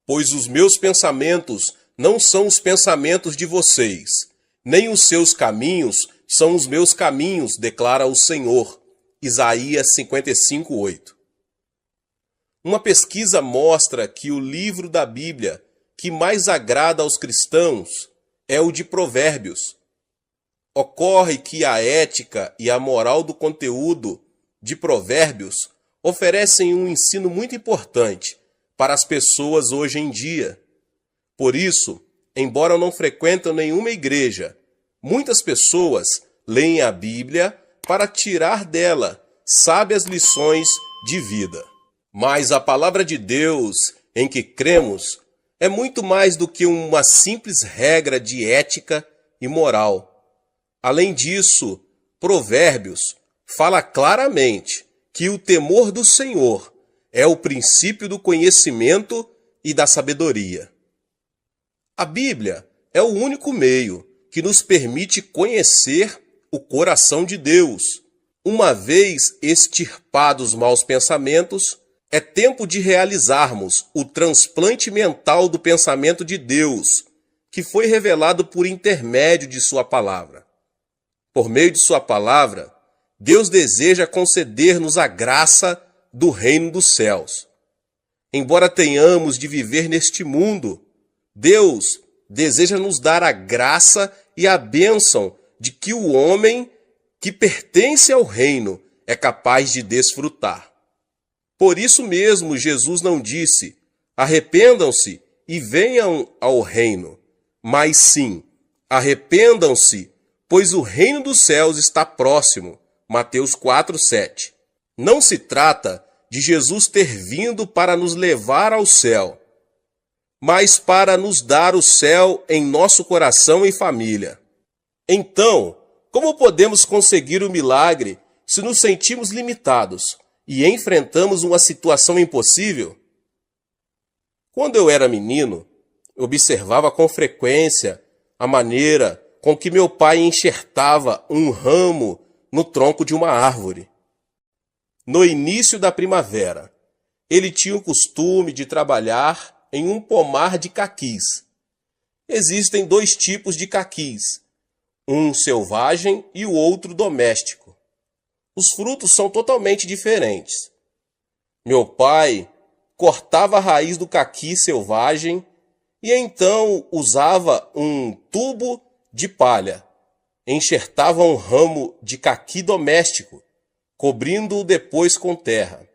Pois os meus pensamentos não são os pensamentos de vocês, nem os seus caminhos são os meus caminhos, declara o Senhor. Isaías 55:8. Uma pesquisa mostra que o livro da Bíblia que mais agrada aos cristãos é o de Provérbios. Ocorre que a ética e a moral do conteúdo de Provérbios oferecem um ensino muito importante para as pessoas hoje em dia. Por isso, embora não frequentem nenhuma igreja, muitas pessoas leem a Bíblia para tirar dela sábias lições de vida. Mas a palavra de Deus em que cremos é muito mais do que uma simples regra de ética e moral. Além disso, Provérbios fala claramente que o temor do Senhor é o princípio do conhecimento e da sabedoria. A Bíblia é o único meio que nos permite conhecer o coração de Deus. Uma vez extirpados os maus pensamentos, é tempo de realizarmos o transplante mental do pensamento de Deus, que foi revelado por intermédio de sua palavra. Por meio de sua palavra, Deus deseja conceder-nos a graça do reino dos céus. Embora tenhamos de viver neste mundo, Deus deseja nos dar a graça e a bênção de que o homem que pertence ao reino é capaz de desfrutar. Por isso mesmo Jesus não disse: arrependam-se e venham ao reino, mas sim, arrependam-se, pois o reino dos céus está próximo. Mateus 4:7. Não se trata de Jesus ter vindo para nos levar ao céu, mas para nos dar o céu em nosso coração e família. Então, como podemos conseguir o milagre se nos sentimos limitados e enfrentamos uma situação impossível? Quando eu era menino, observava com frequência a maneira com que meu pai enxertava um ramo no tronco de uma árvore. No início da primavera, ele tinha o costume de trabalhar em um pomar de caquis. Existem dois tipos de caquis, um selvagem e o outro doméstico. Os frutos são totalmente diferentes. Meu pai cortava a raiz do caqui selvagem e então usava um tubo de palha, enxertava um ramo de caqui doméstico, cobrindo-o depois com terra.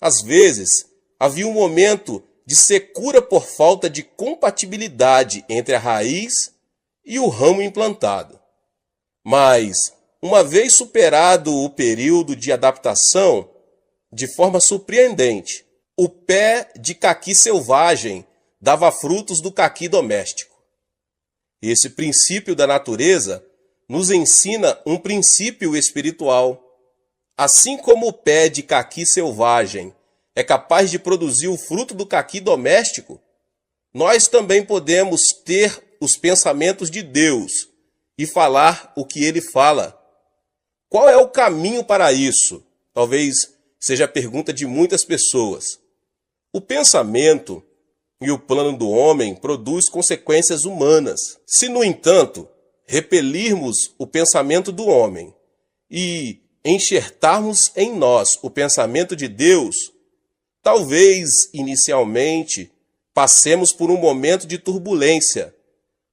Às vezes, havia um momento de secura por falta de compatibilidade entre a raiz e o ramo implantado. Mas, uma vez superado o período de adaptação, de forma surpreendente, o pé de caqui selvagem dava frutos do caqui doméstico. Esse princípio da natureza nos ensina um princípio espiritual. Assim como o pé de caqui selvagem é capaz de produzir o fruto do caqui doméstico, nós também podemos ter os pensamentos de Deus e falar o que ele fala. Qual é o caminho para isso? Talvez seja a pergunta de muitas pessoas. O pensamento e o plano do homem produz consequências humanas. Se, no entanto, repelirmos o pensamento do homem e enxertarmos em nós o pensamento de Deus, talvez, inicialmente, passemos por um momento de turbulência,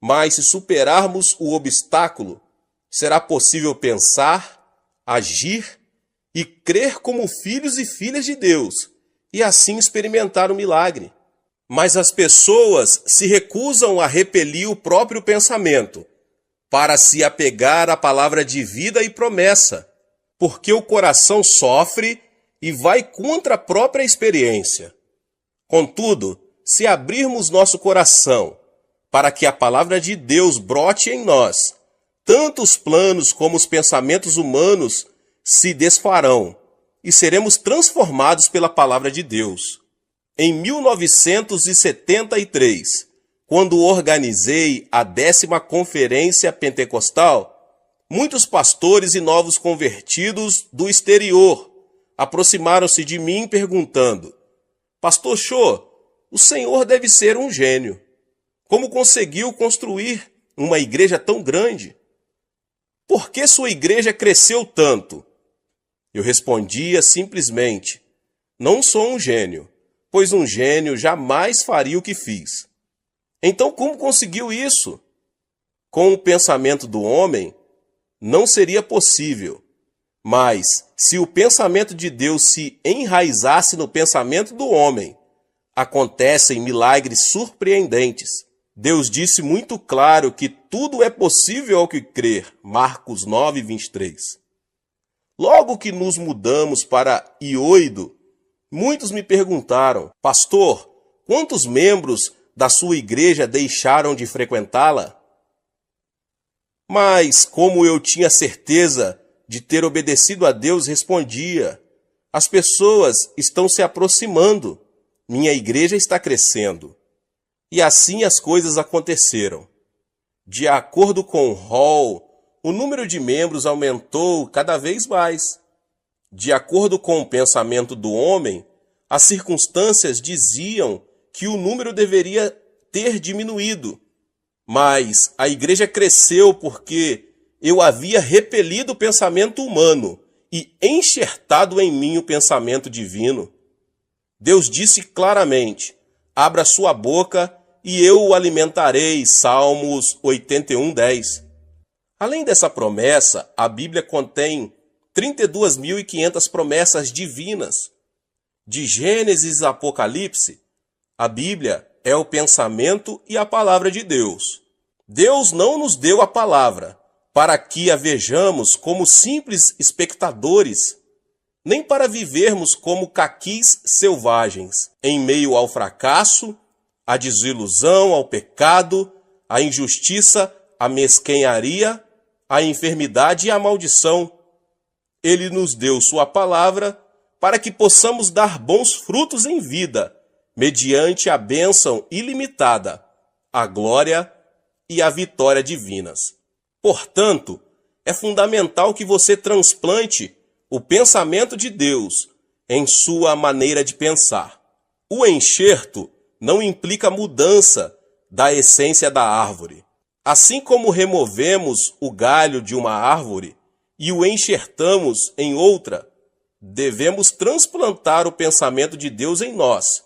mas se superarmos o obstáculo, será possível pensar, agir e crer como filhos e filhas de Deus, e assim experimentar o milagre. Mas as pessoas se recusam a repelir o próprio pensamento, para se apegar à palavra de vida e promessa, porque o coração sofre e vai contra a própria experiência. Contudo, se abrirmos nosso coração para que a palavra de Deus brote em nós, tanto os planos como os pensamentos humanos se desfarão e seremos transformados pela palavra de Deus. Em 1973, quando organizei a 10ª Conferência Pentecostal, muitos pastores e novos convertidos do exterior aproximaram-se de mim perguntando: Pastor Cho, O Senhor deve ser um gênio. Como conseguiu construir uma igreja tão grande? Por que sua igreja cresceu tanto? Eu respondia simplesmente: não sou um gênio, pois um gênio jamais faria o que fiz. Então, como conseguiu isso? Com o pensamento do homem, não seria possível. Mas, se o pensamento de Deus se enraizasse no pensamento do homem, acontecem milagres surpreendentes. Deus disse muito claro que tudo é possível ao que crer. Marcos 9, 23. Logo que nos mudamos para Ioido, muitos me perguntaram: pastor, quantos membros da sua igreja deixaram de frequentá-la? Mas, como eu tinha certeza de ter obedecido a Deus, respondia: as pessoas estão se aproximando, minha igreja está crescendo. E assim as coisas aconteceram. De acordo com Hall, o número de membros aumentou cada vez mais. De acordo com o pensamento do homem, as circunstâncias diziam que o número deveria ter diminuído. Mas a igreja cresceu porque eu havia repelido o pensamento humano e enxertado em mim o pensamento divino. Deus disse claramente: abra sua boca e eu o alimentarei. Salmos 81, 10. Além dessa promessa, a Bíblia contém 32.500 promessas divinas. De Gênesis a Apocalipse, a Bíblia é o pensamento e a palavra de Deus. Deus não nos deu a palavra para que a vejamos como simples espectadores, nem para vivermos como caquis selvagens, em meio ao fracasso, à desilusão, ao pecado, à injustiça, à mesquenharia, à enfermidade e à maldição. Ele nos deu sua palavra para que possamos dar bons frutos em vida, mediante a bênção ilimitada, a glória e a vitória divinas. Portanto, é fundamental que você transplante o pensamento de Deus em sua maneira de pensar. O enxerto não implica mudança da essência da árvore. Assim como removemos o galho de uma árvore e o enxertamos em outra, devemos transplantar o pensamento de Deus em nós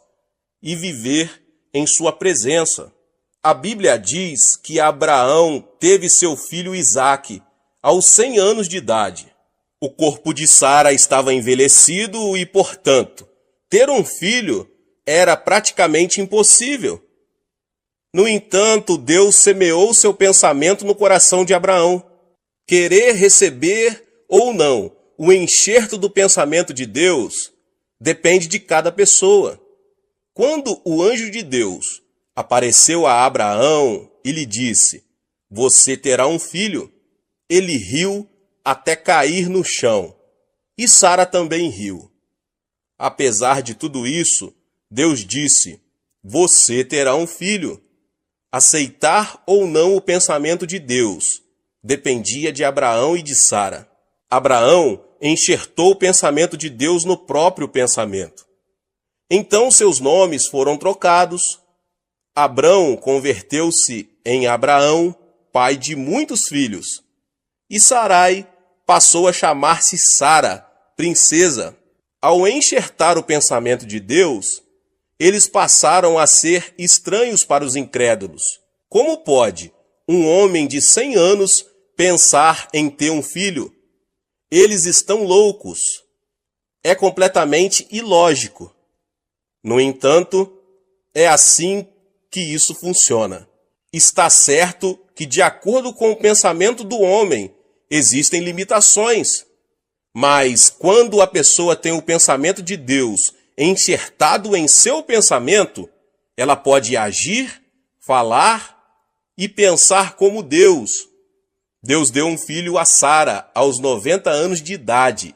e viver em sua presença. A Bíblia diz que Abraão teve seu filho Isaque aos 100 anos de idade. O corpo de Sara estava envelhecido e, portanto, ter um filho era praticamente impossível. No entanto, Deus semeou seu pensamento no coração de Abraão. Querer receber ou não o enxerto do pensamento de Deus depende de cada pessoa. Quando o anjo de Deus apareceu a Abraão e lhe disse: você terá um filho, ele riu até cair no chão, e Sara também riu. Apesar de tudo isso, Deus disse: você terá um filho. Aceitar ou não o pensamento de Deus dependia de Abraão e de Sara. Abraão enxertou o pensamento de Deus no próprio pensamento. Então seus nomes foram trocados. Abrão converteu-se em Abraão, pai de muitos filhos. E Sarai passou a chamar-se Sara, princesa. Ao enxertar o pensamento de Deus, eles passaram a ser estranhos para os incrédulos. Como pode um homem de 100 anos pensar em ter um filho? Eles estão loucos. É completamente ilógico. No entanto, é assim que isso funciona. Está certo que, de acordo com o pensamento do homem, existem limitações. Mas quando a pessoa tem o pensamento de Deus enxertado em seu pensamento, ela pode agir, falar e pensar como Deus. Deus deu um filho a Sara aos 90 anos de idade.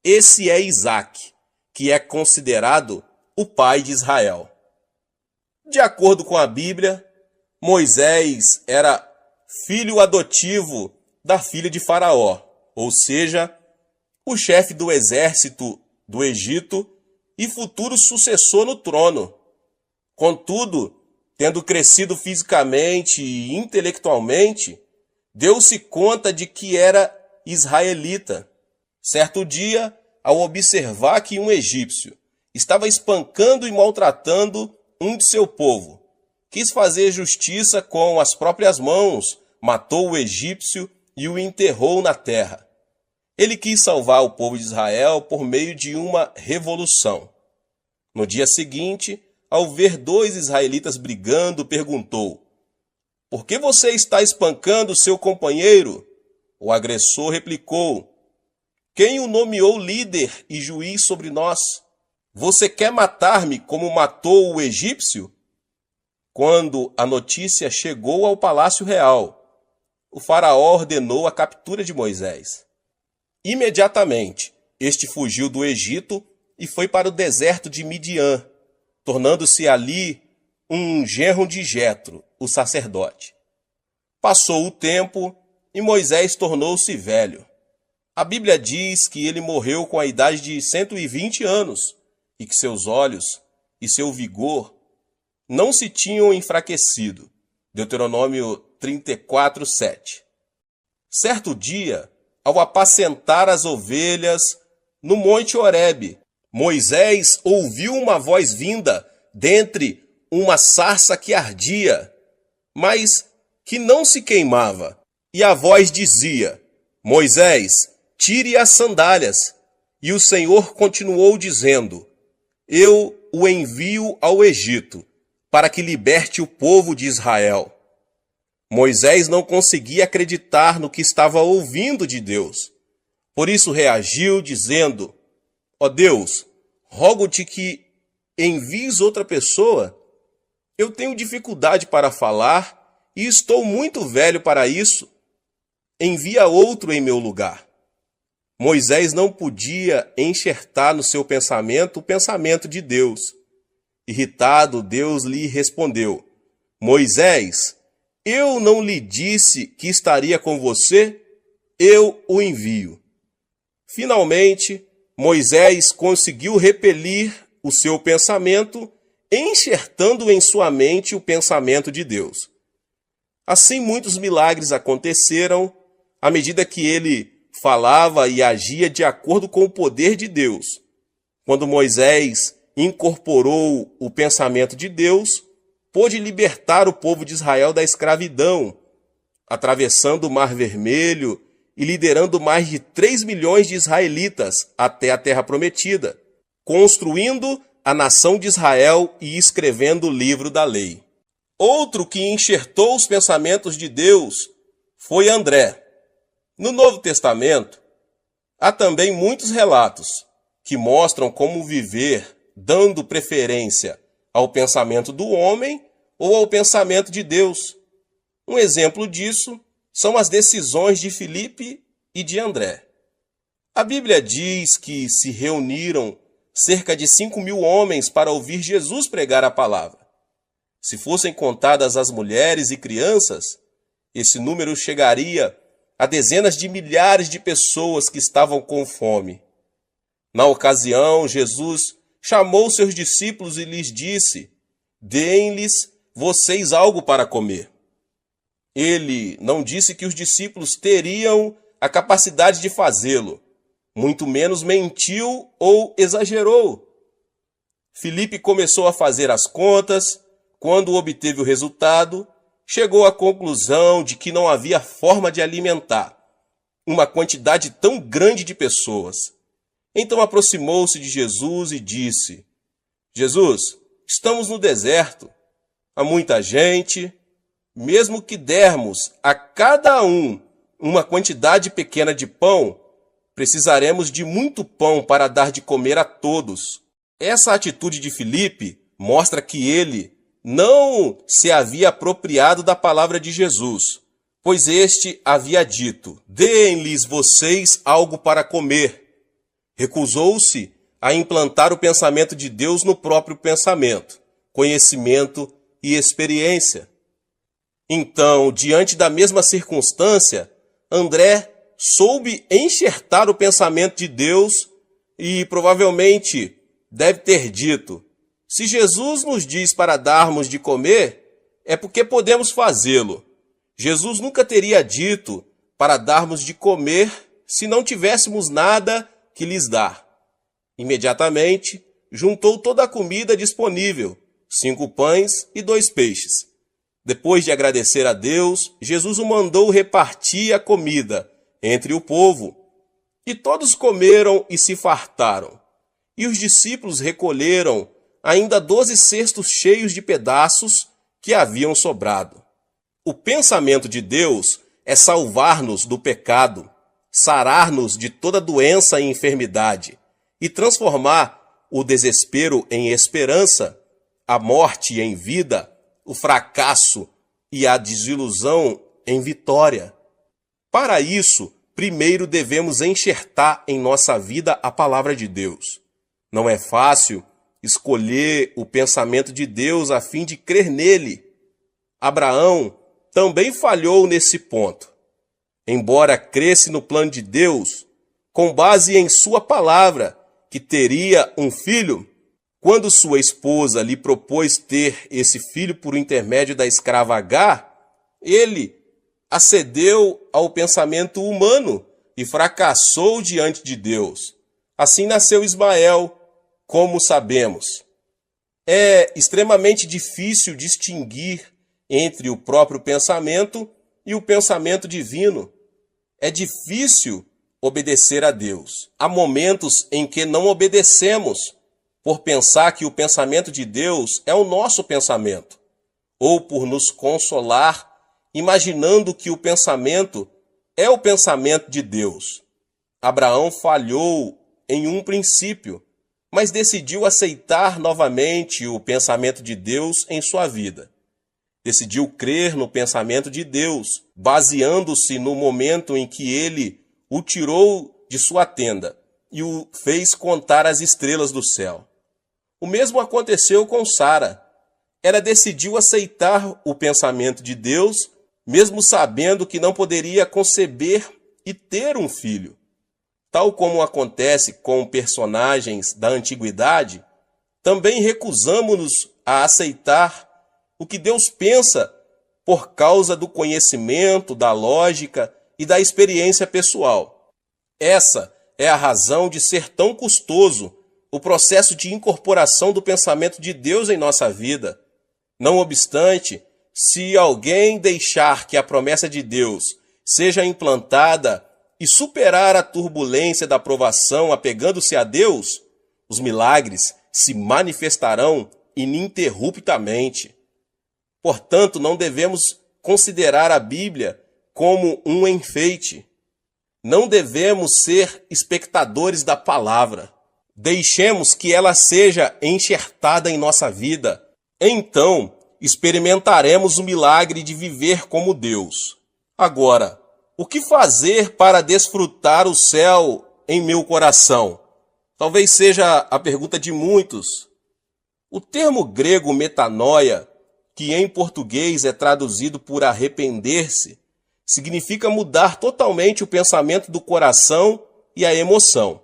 Esse é Isaque, que é considerado o pai de Israel. De acordo com a Bíblia, Moisés era filho adotivo da filha de Faraó, ou seja, o chefe do exército do Egito e futuro sucessor no trono. Contudo, tendo crescido fisicamente e intelectualmente, deu-se conta de que era israelita. Certo dia, ao observar que um egípcio estava espancando e maltratando um de seu povo, quis fazer justiça com as próprias mãos, matou o egípcio e o enterrou na terra. Ele quis salvar o povo de Israel por meio de uma revolução. No dia seguinte, ao ver dois israelitas brigando, perguntou: "Por que você está espancando seu companheiro?" O agressor replicou: "Quem o nomeou líder e juiz sobre nós? Você quer matar-me como matou o egípcio?" Quando a notícia chegou ao palácio real, o faraó ordenou a captura de Moisés. Imediatamente, este fugiu do Egito e foi para o deserto de Midian, tornando-se ali um genro de Jetro, o sacerdote. Passou o tempo e Moisés tornou-se velho. A Bíblia diz que ele morreu com a idade de 120 anos e que seus olhos e seu vigor não se tinham enfraquecido. Deuteronômio 34, 7. Certo dia, ao apacentar as ovelhas no monte Horebe, Moisés ouviu uma voz vinda dentre uma sarça que ardia, mas que não se queimava. E a voz dizia: "Moisés, tire as sandálias." E o Senhor continuou dizendo: "Eu o envio ao Egito, para que liberte o povo de Israel." Moisés não conseguia acreditar no que estava ouvindo de Deus. Por isso reagiu dizendo: "Ó Deus, rogo-te que envies outra pessoa. Eu tenho dificuldade para falar e estou muito velho para isso. Envia outro em meu lugar." Moisés não podia enxertar no seu pensamento o pensamento de Deus. Irritado, Deus lhe respondeu: "Moisés, eu não lhe disse que estaria com você? Eu o envio." Finalmente, Moisés conseguiu repelir o seu pensamento, enxertando em sua mente o pensamento de Deus. Assim, muitos milagres aconteceram à medida que ele falava e agia de acordo com o poder de Deus. Quando Moisés incorporou o pensamento de Deus, pôde libertar o povo de Israel da escravidão, atravessando o Mar Vermelho e liderando mais de 3 milhões de israelitas até a Terra Prometida, construindo a nação de Israel e escrevendo o livro da lei. Outro que enxertou os pensamentos de Deus foi André. No Novo Testamento, há também muitos relatos que mostram como viver dando preferência ao pensamento do homem ou ao pensamento de Deus. Um exemplo disso são as decisões de Filipe e de André. A Bíblia diz que se reuniram cerca de 5.000 homens para ouvir Jesus pregar a palavra. Se fossem contadas as mulheres e crianças, esse número chegaria a dezenas de milhares de pessoas que estavam com fome. Na ocasião, Jesus chamou seus discípulos e lhes disse: "Deem-lhes vocês algo para comer." Ele não disse que os discípulos teriam a capacidade de fazê-lo, muito menos mentiu ou exagerou. Filipe começou a fazer as contas. Quando obteve o resultado, chegou à conclusão de que não havia forma de alimentar uma quantidade tão grande de pessoas. Então aproximou-se de Jesus e disse: "Jesus, estamos no deserto, há muita gente. Mesmo que dermos a cada um uma quantidade pequena de pão, precisaremos de muito pão para dar de comer a todos." Essa atitude de Filipe mostra que ele não se havia apropriado da palavra de Jesus, pois este havia dito: "Deem-lhes vocês algo para comer." Recusou-se a implantar o pensamento de Deus no próprio pensamento, conhecimento e experiência. Então, diante da mesma circunstância, André soube enxertar o pensamento de Deus e provavelmente deve ter dito: Se Jesus nos diz para darmos de comer, é porque podemos fazê-lo. Jesus nunca teria dito para darmos de comer se não tivéssemos nada que lhes dar. Imediatamente, juntou toda a comida disponível, 5 pães e 2 peixes. Depois de agradecer a Deus, Jesus o mandou repartir a comida entre o povo. E todos comeram e se fartaram. E os discípulos recolheram ainda 12 cestos cheios de pedaços que haviam sobrado. O pensamento de Deus é salvar-nos do pecado, sarar-nos de toda doença e enfermidade e transformar o desespero em esperança, a morte em vida, o fracasso e a desilusão em vitória. Para isso, primeiro devemos enxertar em nossa vida a palavra de Deus. Não é fácil escolher o pensamento de Deus a fim de crer nele. Abraão também falhou nesse ponto. Embora cresce no plano de Deus, com base em sua palavra, que teria um filho, quando sua esposa lhe propôs ter esse filho por intermédio da escrava Agar, ele acedeu ao pensamento humano e fracassou diante de Deus. Assim nasceu Ismael, como sabemos. É extremamente difícil distinguir entre o próprio pensamento e o pensamento divino. É difícil obedecer a Deus. Há momentos em que não obedecemos por pensar que o pensamento de Deus é o nosso pensamento, ou por nos consolar imaginando que o pensamento é o pensamento de Deus. Abraão falhou em um princípio, mas decidiu aceitar novamente o pensamento de Deus em sua vida. Decidiu crer no pensamento de Deus, baseando-se no momento em que ele o tirou de sua tenda e o fez contar as estrelas do céu. O mesmo aconteceu com Sara. Ela decidiu aceitar o pensamento de Deus, mesmo sabendo que não poderia conceber e ter um filho. Tal como acontece com personagens da antiguidade, também recusamos-nos a aceitar o que Deus pensa por causa do conhecimento, da lógica e da experiência pessoal. Essa é a razão de ser tão custoso o processo de incorporação do pensamento de Deus em nossa vida. Não obstante, se alguém deixar que a promessa de Deus seja implantada e superar a turbulência da provação apegando-se a Deus, os milagres se manifestarão ininterruptamente. Portanto, não devemos considerar a Bíblia como um enfeite. Não devemos ser espectadores da palavra. Deixemos que ela seja enxertada em nossa vida. Então, experimentaremos o milagre de viver como Deus. Agora, o que fazer para desfrutar o céu em meu coração? Talvez seja a pergunta de muitos. O termo grego metanoia, que em português é traduzido por arrepender-se, significa mudar totalmente o pensamento do coração e a emoção.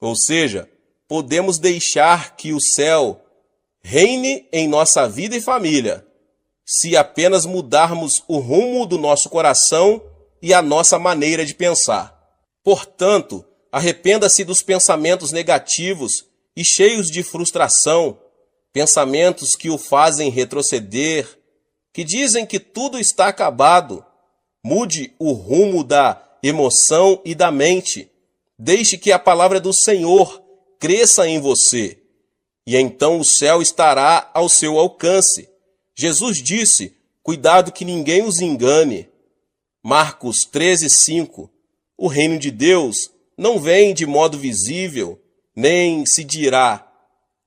Ou seja, podemos deixar que o céu reine em nossa vida e família, se apenas mudarmos o rumo do nosso coração e a nossa maneira de pensar. Portanto, arrependa-se dos pensamentos negativos e cheios de frustração, pensamentos que o fazem retroceder, que dizem que tudo está acabado. Mude o rumo da emoção e da mente. Deixe que a palavra do Senhor cresça em você, e então o céu estará ao seu alcance. Jesus disse: cuidado que ninguém os engane. Marcos 13:5. O reino de Deus não vem de modo visível, nem se dirá: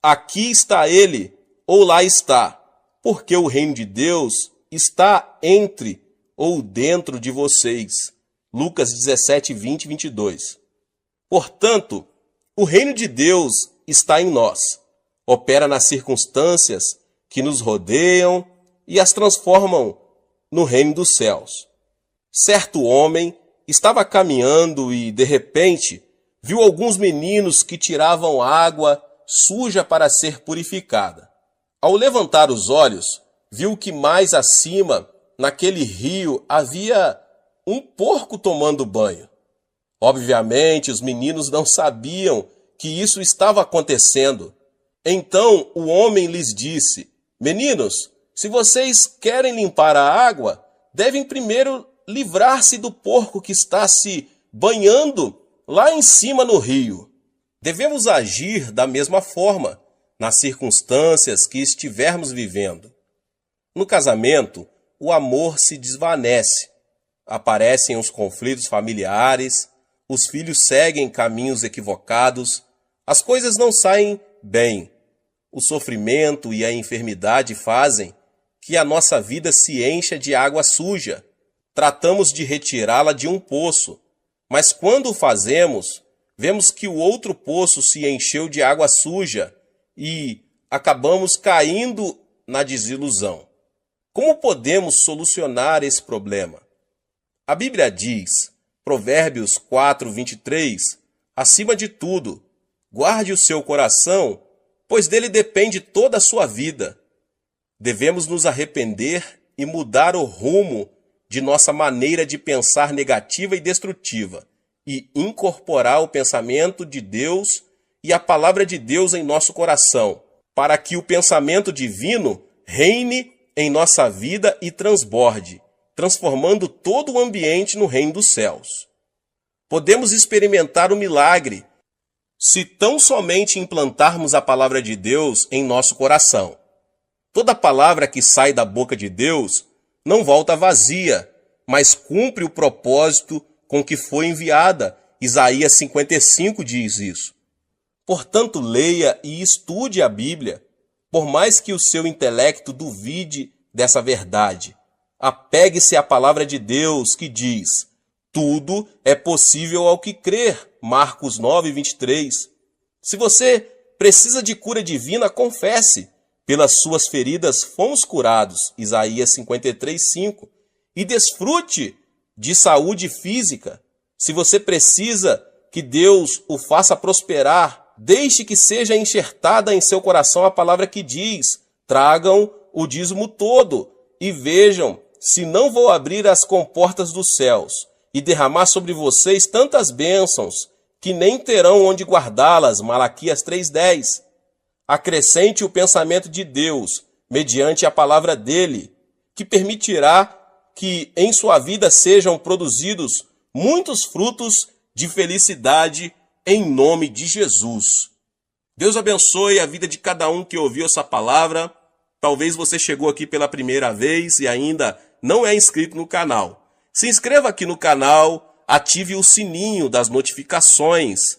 aqui está ele, ou lá está, porque o reino de Deus está entre ou dentro de vocês. Lucas 17:20 e 22. Portanto, o reino de Deus está em nós. Opera nas circunstâncias que nos rodeiam e as transformam no reino dos céus. Certo homem estava caminhando e, de repente, viu alguns meninos que tiravam água suja para ser purificada. Ao levantar os olhos, viu que mais acima, naquele rio, havia um porco tomando banho. Obviamente, os meninos não sabiam que isso estava acontecendo. Então o homem lhes disse: Meninos, se vocês querem limpar a água, devem primeiro livrar-se do porco que está se banhando lá em cima no rio. Devemos agir da mesma forma nas circunstâncias que estivermos vivendo. No casamento, o amor se desvanece. Aparecem os conflitos familiares, os filhos seguem caminhos equivocados, as coisas não saem bem. O sofrimento e a enfermidade fazem que a nossa vida se encha de água suja. Tratamos de retirá-la de um poço, mas quando o fazemos, vemos que o outro poço se encheu de água suja e acabamos caindo na desilusão. Como podemos solucionar esse problema? A Bíblia diz, Provérbios 4:23, acima de tudo, guarde o seu coração, pois dele depende toda a sua vida. Devemos nos arrepender e mudar o rumo de nossa maneira de pensar negativa e destrutiva e incorporar o pensamento de Deus e a palavra de Deus em nosso coração, para que o pensamento divino reine em nossa vida e transborde, transformando todo o ambiente no reino dos céus. Podemos experimentar o milagre se tão somente implantarmos a palavra de Deus em nosso coração. Toda palavra que sai da boca de Deus não volta vazia, mas cumpre o propósito com que foi enviada. Isaías 55 diz isso. Portanto, leia e estude a Bíblia, por mais que o seu intelecto duvide dessa verdade. Apegue-se à palavra de Deus que diz: tudo é possível ao que crer. Marcos 9:23. Se você precisa de cura divina, confesse. Pelas suas feridas fomos curados. Isaías 53:5. E desfrute de saúde física. Se você precisa que Deus o faça prosperar, deixe que seja enxertada em seu coração a palavra que diz: tragam o dízimo todo e vejam se não vou abrir as comportas dos céus e derramar sobre vocês tantas bênçãos que nem terão onde guardá-las. Malaquias 3:10. Acrescente o pensamento de Deus mediante a palavra dele, que permitirá que em sua vida sejam produzidos muitos frutos de felicidade em nome de Jesus. Deus abençoe a vida de cada um que ouviu essa palavra. Talvez você chegou aqui pela primeira vez e ainda não é inscrito no canal. Se inscreva aqui no canal, ative o sininho das notificações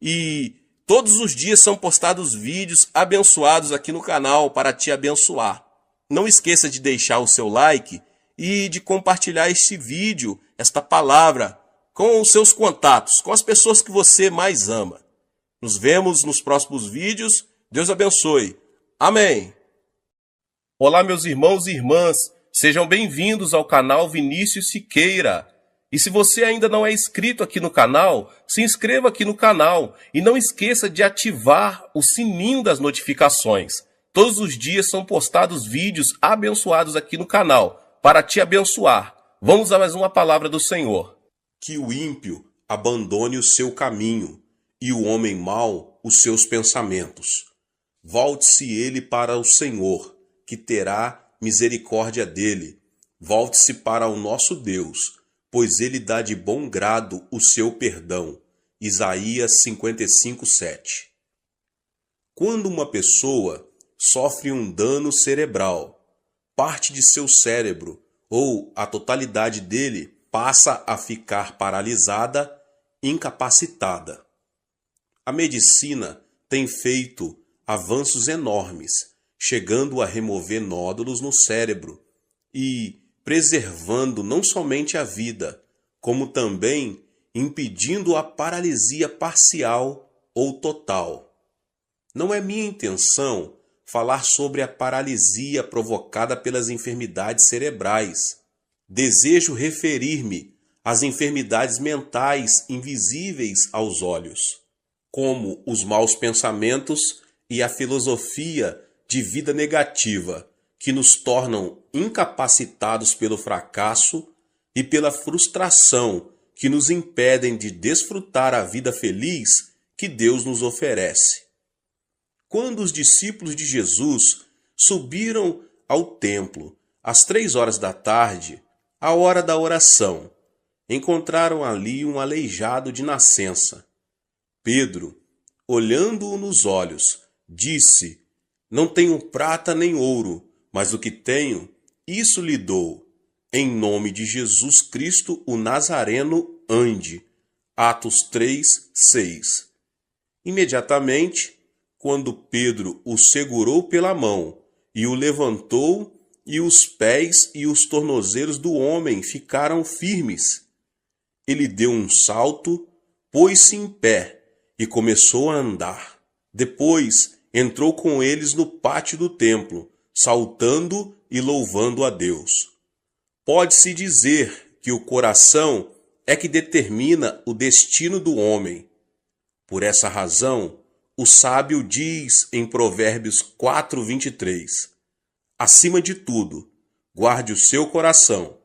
e todos os dias são postados vídeos abençoados aqui no canal para te abençoar. Não esqueça de deixar o seu like e de compartilhar este vídeo, esta palavra, com os seus contatos, com as pessoas que você mais ama. Nos vemos nos próximos vídeos. Deus abençoe. Amém. Olá, meus irmãos e irmãs. Sejam bem-vindos ao canal Vinícius Siqueira. E se você ainda não é inscrito aqui no canal, se inscreva aqui no canal e não esqueça de ativar o sininho das notificações. Todos os dias são postados vídeos abençoados aqui no canal para te abençoar. Vamos a mais uma palavra do Senhor. Que o ímpio abandone o seu caminho e o homem mau os seus pensamentos. Volte-se ele para o Senhor, que terá misericórdia dele. Volte-se para o nosso Deus, pois ele dá de bom grado o seu perdão. Isaías 55:7. Quando uma pessoa sofre um dano cerebral, parte de seu cérebro ou a totalidade dele passa a ficar paralisada, incapacitada. A medicina tem feito avanços enormes, chegando a remover nódulos no cérebro e preservando não somente a vida, como também impedindo a paralisia parcial ou total. Não é minha intenção falar sobre a paralisia provocada pelas enfermidades cerebrais. Desejo referir-me às enfermidades mentais invisíveis aos olhos, como os maus pensamentos e a filosofia de vida negativa, que nos tornam incapacitados pelo fracasso e pela frustração, que nos impedem de desfrutar a vida feliz que Deus nos oferece. Quando os discípulos de Jesus subiram ao templo às 3 horas da tarde, a hora da oração, encontraram ali um aleijado de nascença. Pedro, olhando-o nos olhos, disse: Não tenho prata nem ouro, mas o que tenho, isso lhe dou. Em nome de Jesus Cristo, o Nazareno, ande. Atos 3, 6. Imediatamente, quando Pedro o segurou pela mão e o levantou, e os pés e os tornozelos do homem ficaram firmes, ele deu um salto, pôs-se em pé e começou a andar. Depois entrou com eles no pátio do templo, saltando e louvando a Deus. Pode-se dizer que o coração é que determina o destino do homem. Por essa razão, o sábio diz em Provérbios 4:23, acima de tudo, guarde o seu coração,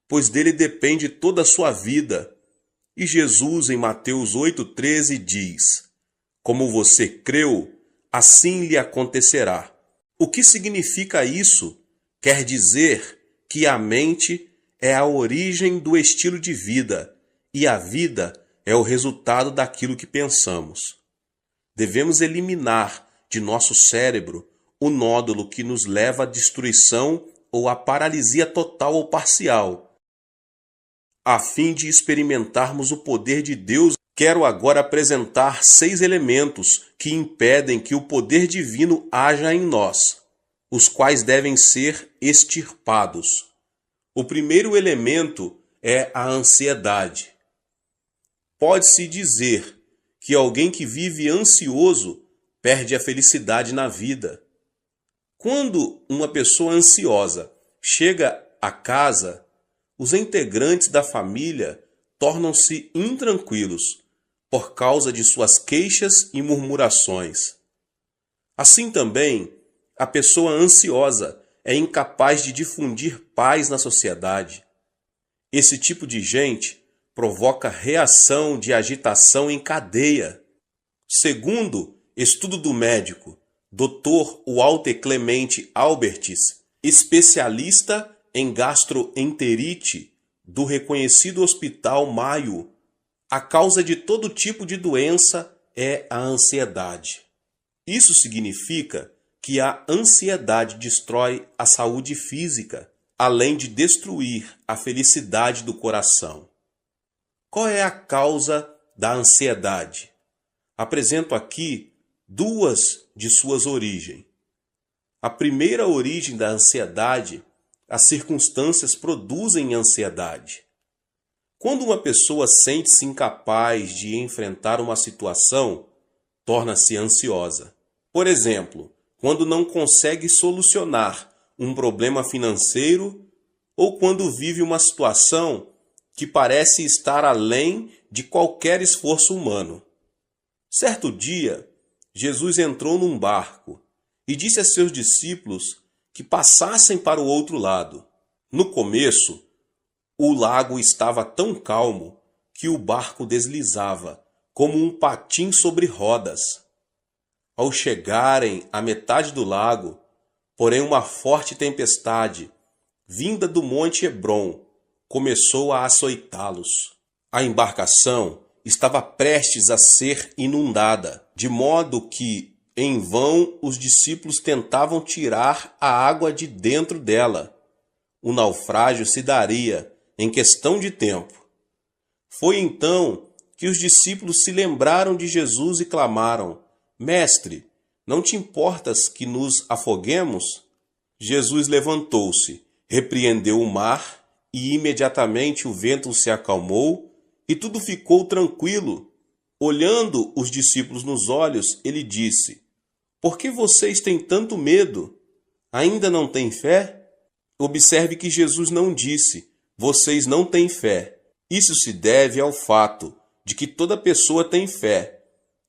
pois dele depende toda a sua vida. E Jesus, em Mateus 8:13, diz, como você creu, assim lhe acontecerá. O que significa isso? Quer dizer que a mente é a origem do estilo de vida e a vida é o resultado daquilo que pensamos. Devemos eliminar de nosso cérebro o nódulo que nos leva à destruição ou à paralisia total ou parcial. A fim de experimentarmos o poder de Deus, quero agora apresentar 6 elementos que impedem que o poder divino haja em nós, os quais devem ser extirpados. O primeiro elemento é a ansiedade. Pode-se dizer que alguém que vive ansioso perde a felicidade na vida. Quando uma pessoa ansiosa chega a casa, os integrantes da família tornam-se intranquilos por causa de suas queixas e murmurações. Assim também, a pessoa ansiosa é incapaz de difundir paz na sociedade. Esse tipo de gente provoca reação de agitação em cadeia. Segundo estudo do médico Dr. Walter Clemente Albertis, especialista em gastroenterite do reconhecido Hospital Mayo, a causa de todo tipo de doença é a ansiedade. Isso significa que a ansiedade destrói a saúde física, além de destruir a felicidade do coração. Qual é a causa da ansiedade? Apresento aqui 2 de suas origens. A primeira origem da ansiedade, as circunstâncias produzem ansiedade. Quando uma pessoa sente-se incapaz de enfrentar uma situação, torna-se ansiosa. Por exemplo, quando não consegue solucionar um problema financeiro ou quando vive uma situação que parece estar além de qualquer esforço humano. Certo dia, Jesus entrou num barco e disse a seus discípulos que passassem para o outro lado. No começo, o lago estava tão calmo que o barco deslizava como um patim sobre rodas. Ao chegarem à metade do lago, porém uma forte tempestade, vinda do Monte Hebron, começou a açoitá-los. A embarcação estava prestes a ser inundada, de modo que, em vão, os discípulos tentavam tirar a água de dentro dela. O naufrágio se daria em questão de tempo. Foi então que os discípulos se lembraram de Jesus e clamaram: Mestre, não te importas que nos afoguemos? Jesus levantou-se, repreendeu o mar e imediatamente o vento se acalmou e tudo ficou tranquilo. Olhando os discípulos nos olhos, ele disse: Por que vocês têm tanto medo? Ainda não têm fé? Observe que Jesus não disse: Vocês não têm fé. Isso se deve ao fato de que toda pessoa tem fé,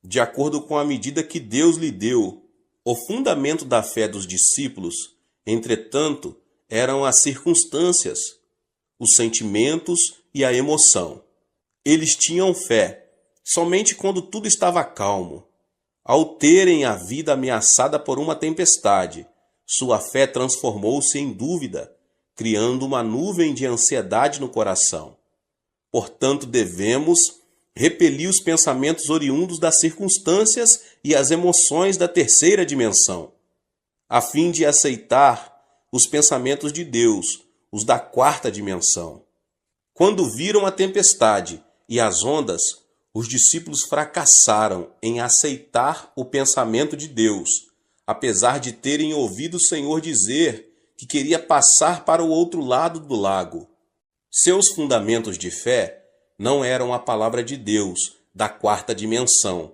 de acordo com a medida que Deus lhe deu. O fundamento da fé dos discípulos, entretanto, eram as circunstâncias, os sentimentos e a emoção. Eles tinham fé somente quando tudo estava calmo. Ao terem a vida ameaçada por uma tempestade, sua fé transformou-se em dúvida, criando uma nuvem de ansiedade no coração. Portanto, devemos repelir os pensamentos oriundos das circunstâncias e as emoções da terceira dimensão, a fim de aceitar os pensamentos de Deus, os da quarta dimensão. Quando viram a tempestade e as ondas, os discípulos fracassaram em aceitar o pensamento de Deus, apesar de terem ouvido o Senhor dizer que queria passar para o outro lado do lago. Seus fundamentos de fé não eram a palavra de Deus da quarta dimensão,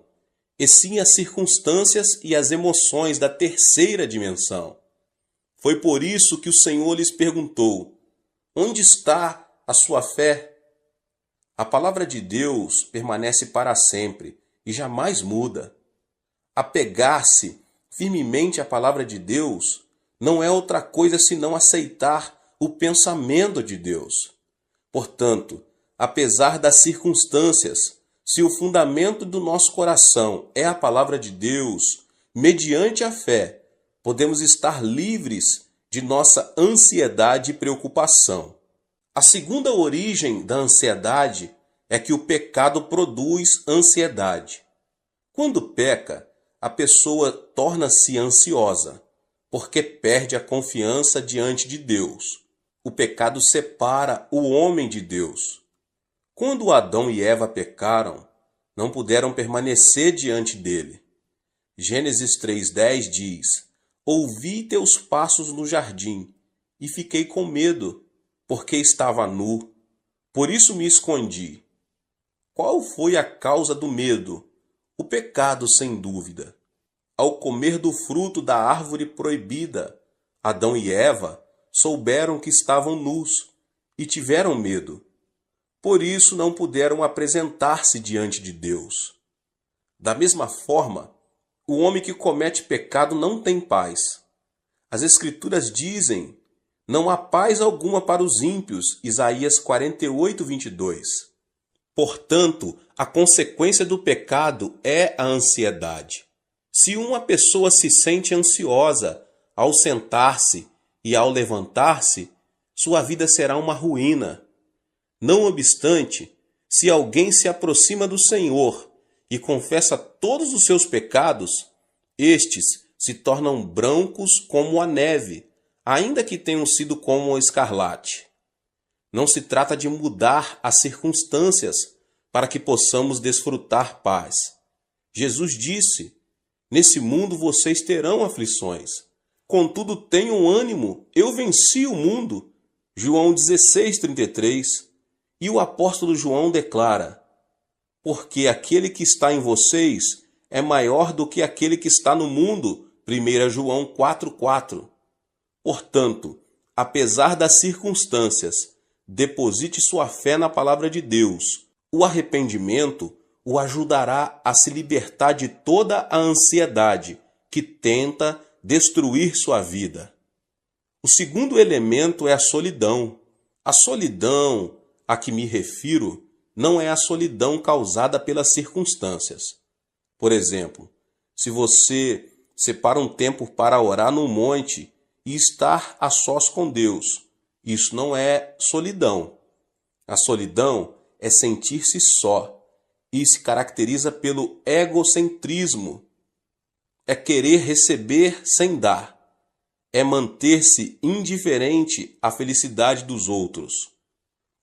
e sim as circunstâncias e as emoções da terceira dimensão. Foi por isso que o Senhor lhes perguntou: onde está a sua fé? A palavra de Deus permanece para sempre e jamais muda. Apegar-se firmemente à palavra de Deus não é outra coisa senão aceitar o pensamento de Deus. Portanto, apesar das circunstâncias, se o fundamento do nosso coração é a palavra de Deus, mediante a fé, podemos estar livres de nossa ansiedade e preocupação. A segunda origem da ansiedade é que o pecado produz ansiedade. Quando peca, a pessoa torna-se ansiosa, porque perde a confiança diante de Deus. O pecado separa o homem de Deus. Quando Adão e Eva pecaram, não puderam permanecer diante dele. Gênesis 3:10 diz: ouvi teus passos no jardim, e fiquei com medo, porque estava nu. Por isso me escondi. Qual foi a causa do medo? O pecado, sem dúvida. Ao comer do fruto da árvore proibida, Adão e Eva souberam que estavam nus e tiveram medo. Por isso não puderam apresentar-se diante de Deus. Da mesma forma, o homem que comete pecado não tem paz. As Escrituras dizem: não há paz alguma para os ímpios, Isaías 48:22. Portanto, a consequência do pecado é a ansiedade. Se uma pessoa se sente ansiosa ao sentar-se e ao levantar-se, sua vida será uma ruína. Não obstante, se alguém se aproxima do Senhor e confessa todos os seus pecados, estes se tornam brancos como a neve, ainda que tenham sido como o escarlate. Não se trata de mudar as circunstâncias para que possamos desfrutar paz. Jesus disse: nesse mundo vocês terão aflições. Contudo, tenham ânimo, eu venci o mundo. João 16:33. E o apóstolo João declara: porque aquele que está em vocês é maior do que aquele que está no mundo. 1 João 4:4. Portanto, apesar das circunstâncias, deposite sua fé na palavra de Deus. O arrependimento o ajudará a se libertar de toda a ansiedade que tenta destruir sua vida. O segundo elemento é a solidão. A solidão a que me refiro não é a solidão causada pelas circunstâncias. Por exemplo, se você separa um tempo para orar no monte e estar a sós com Deus, isso não é solidão. A solidão é sentir-se só e se caracteriza pelo egocentrismo. É querer receber sem dar. É manter-se indiferente à felicidade dos outros.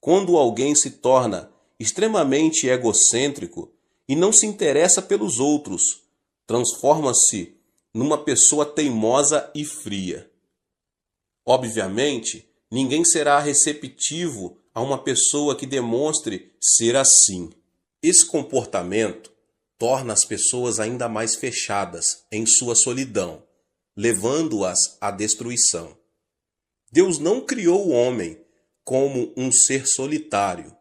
Quando alguém se torna extremamente egocêntrico e não se interessa pelos outros, transforma-se numa pessoa teimosa e fria. Obviamente, ninguém será receptivo a uma pessoa que demonstre ser assim. Esse comportamento torna as pessoas ainda mais fechadas em sua solidão, levando-as à destruição. Deus não criou o homem como um ser solitário.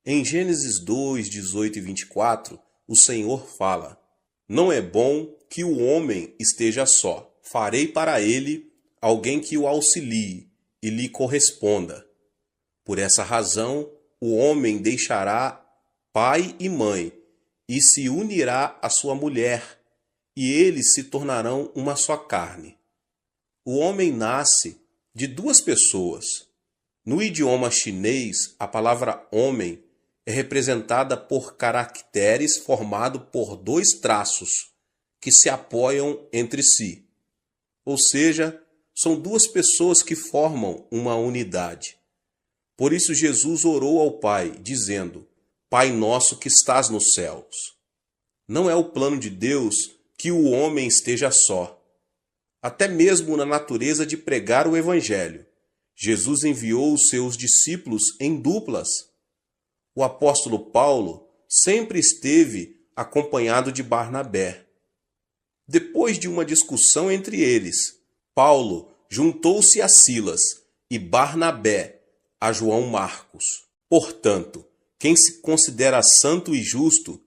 Em Gênesis 2, 18 e 24, o Senhor fala: Não é bom que o homem esteja só. Farei para ele alguém que o auxilie e lhe corresponda. Por essa razão, o homem deixará pai e mãe e se unirá à sua mulher, e eles se tornarão uma só carne. O homem nasce de duas pessoas. No idioma chinês, a palavra homem é representada por caracteres formados por dois traços que se apoiam entre si. Ou seja, são duas pessoas que formam uma unidade. Por isso Jesus orou ao Pai, dizendo: Pai nosso que estás nos céus. Não é o plano de Deus que o homem esteja só. Até mesmo na natureza de pregar o Evangelho, Jesus enviou os seus discípulos em duplas. O apóstolo Paulo sempre esteve acompanhado de Barnabé. Depois de uma discussão entre eles, Paulo juntou-se a Silas e Barnabé a João Marcos. Portanto, quem se considera santo e justo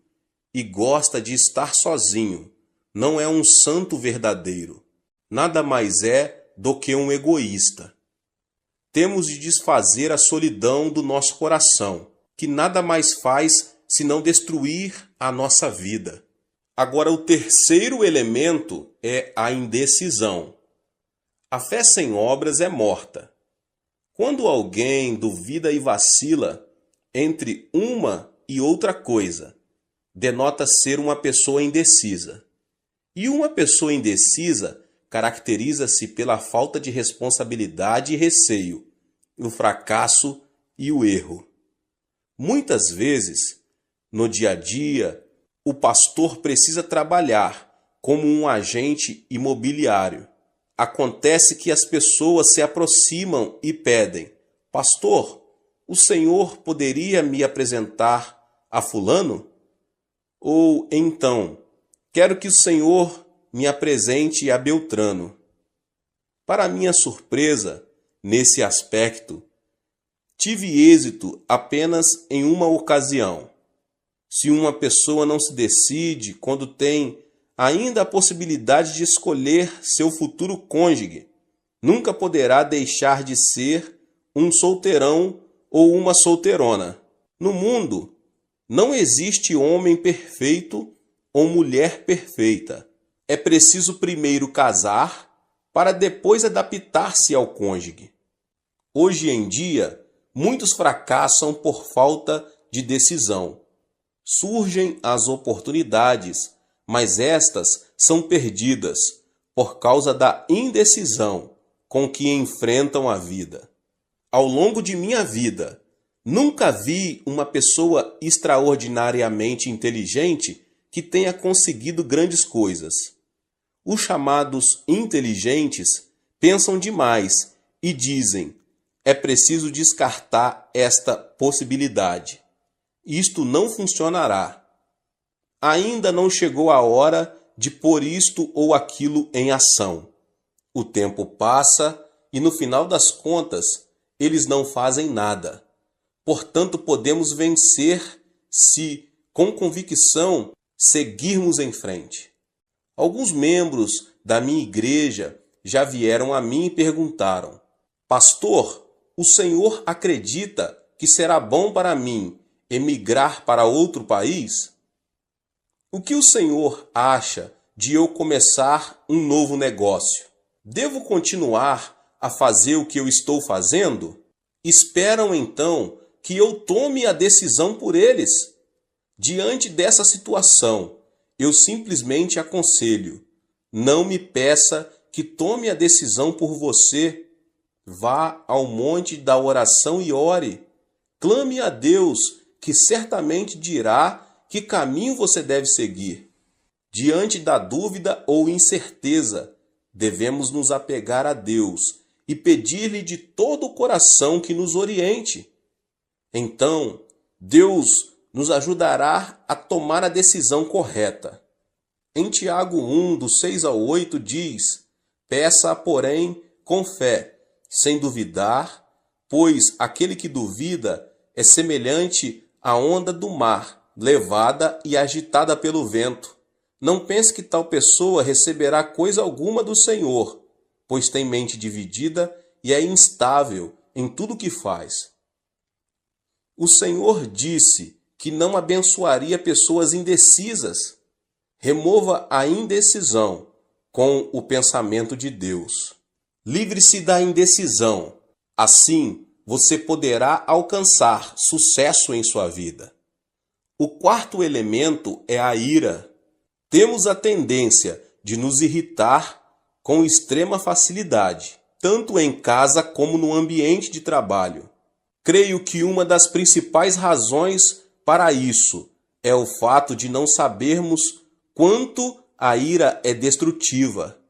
e gosta de estar sozinho, não é um santo verdadeiro. Nada mais é do que um egoísta. Temos de desfazer a solidão do nosso coração, que nada mais faz senão destruir a nossa vida. Agora, o terceiro elemento é a indecisão. A fé sem obras é morta. Quando alguém duvida e vacila entre uma e outra coisa, denota ser uma pessoa indecisa. E uma pessoa indecisa caracteriza-se pela falta de responsabilidade e receio, o fracasso e o erro. Muitas vezes, no dia a dia, o pastor precisa trabalhar como um agente imobiliário. Acontece que as pessoas se aproximam e pedem: Pastor, o senhor poderia me apresentar a fulano? Ou então, quero que o senhor me apresente a Beltrano. Para minha surpresa, nesse aspecto, tive êxito apenas em uma ocasião. Se uma pessoa não se decide quando tem ainda a possibilidade de escolher seu futuro cônjuge, nunca poderá deixar de ser um solteirão ou uma solteirona. No mundo, não existe homem perfeito ou mulher perfeita. É preciso primeiro casar para depois adaptar-se ao cônjuge. Hoje em dia, muitos fracassam por falta de decisão. Surgem as oportunidades, mas estas são perdidas por causa da indecisão com que enfrentam a vida. Ao longo de minha vida, nunca vi uma pessoa extraordinariamente inteligente que tenha conseguido grandes coisas. Os chamados inteligentes pensam demais e dizem: é preciso descartar esta possibilidade. Isto não funcionará. Ainda não chegou a hora de pôr isto ou aquilo em ação. O tempo passa e, no final das contas, eles não fazem nada. Portanto, podemos vencer se, com convicção, seguirmos em frente. Alguns membros da minha igreja já vieram a mim e perguntaram: Pastor, o senhor acredita que será bom para mim emigrar para outro país? O que o senhor acha de eu começar um novo negócio? Devo continuar a fazer o que eu estou fazendo? Esperam então que eu tome a decisão por eles? Diante dessa situação, eu simplesmente aconselho: não me peça que tome a decisão por você. Vá ao monte da oração e ore. Clame a Deus, que certamente dirá que caminho você deve seguir. Diante da dúvida ou incerteza, devemos nos apegar a Deus e pedir-lhe de todo o coração que nos oriente. Então, Deus nos ajudará a tomar a decisão correta. Em Tiago 1, do 6 ao 8, diz: Peça, porém, com fé, sem duvidar, pois aquele que duvida é semelhante à onda do mar, levada e agitada pelo vento. Não pense que tal pessoa receberá coisa alguma do Senhor, pois tem mente dividida e é instável em tudo o que faz. O Senhor disse que não abençoaria pessoas indecisas. Remova a indecisão com o pensamento de Deus. Livre-se da indecisão. Assim, você poderá alcançar sucesso em sua vida. O quarto elemento é a ira. Temos a tendência de nos irritar com extrema facilidade, tanto em casa como no ambiente de trabalho. Creio que uma das principais razões para isso é o fato de não sabermos quanto a ira é destrutiva.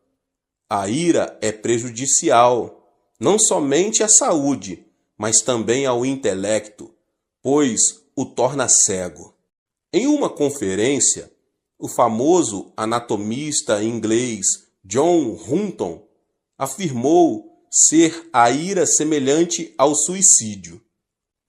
A ira é prejudicial, não somente à saúde, mas também ao intelecto, pois o torna cego. Em uma conferência, o famoso anatomista inglês John Hutton afirmou ser a ira semelhante ao suicídio.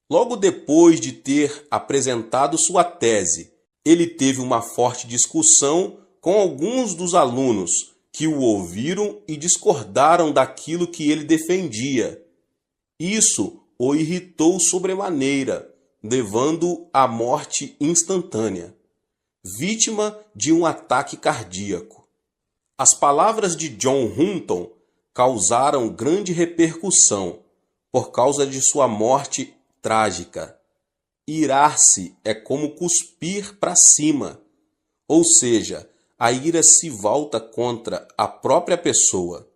Logo depois de ter apresentado sua tese, ele teve uma forte discussão com alguns dos alunos que o ouviram e discordaram daquilo que ele defendia. Isso o irritou sobremaneira, levando-o à morte instantânea, vítima de um ataque cardíaco. As palavras de John Hutton causaram grande repercussão por causa de sua morte trágica. Irar-se é como cuspir para cima, ou seja, a ira se volta contra a própria pessoa.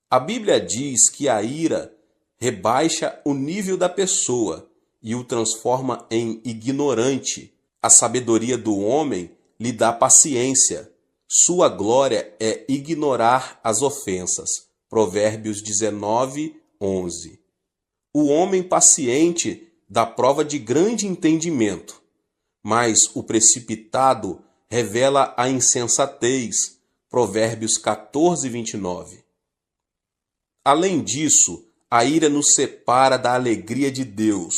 A Bíblia diz que a ira rebaixa o nível da pessoa e o transforma em ignorante. A sabedoria do homem lhe dá paciência. Sua glória é ignorar as ofensas. Provérbios 19:11. O homem paciente dá prova de grande entendimento, mas o precipitado revela a insensatez. Provérbios 14:29. Além disso, a ira nos separa da alegria de Deus,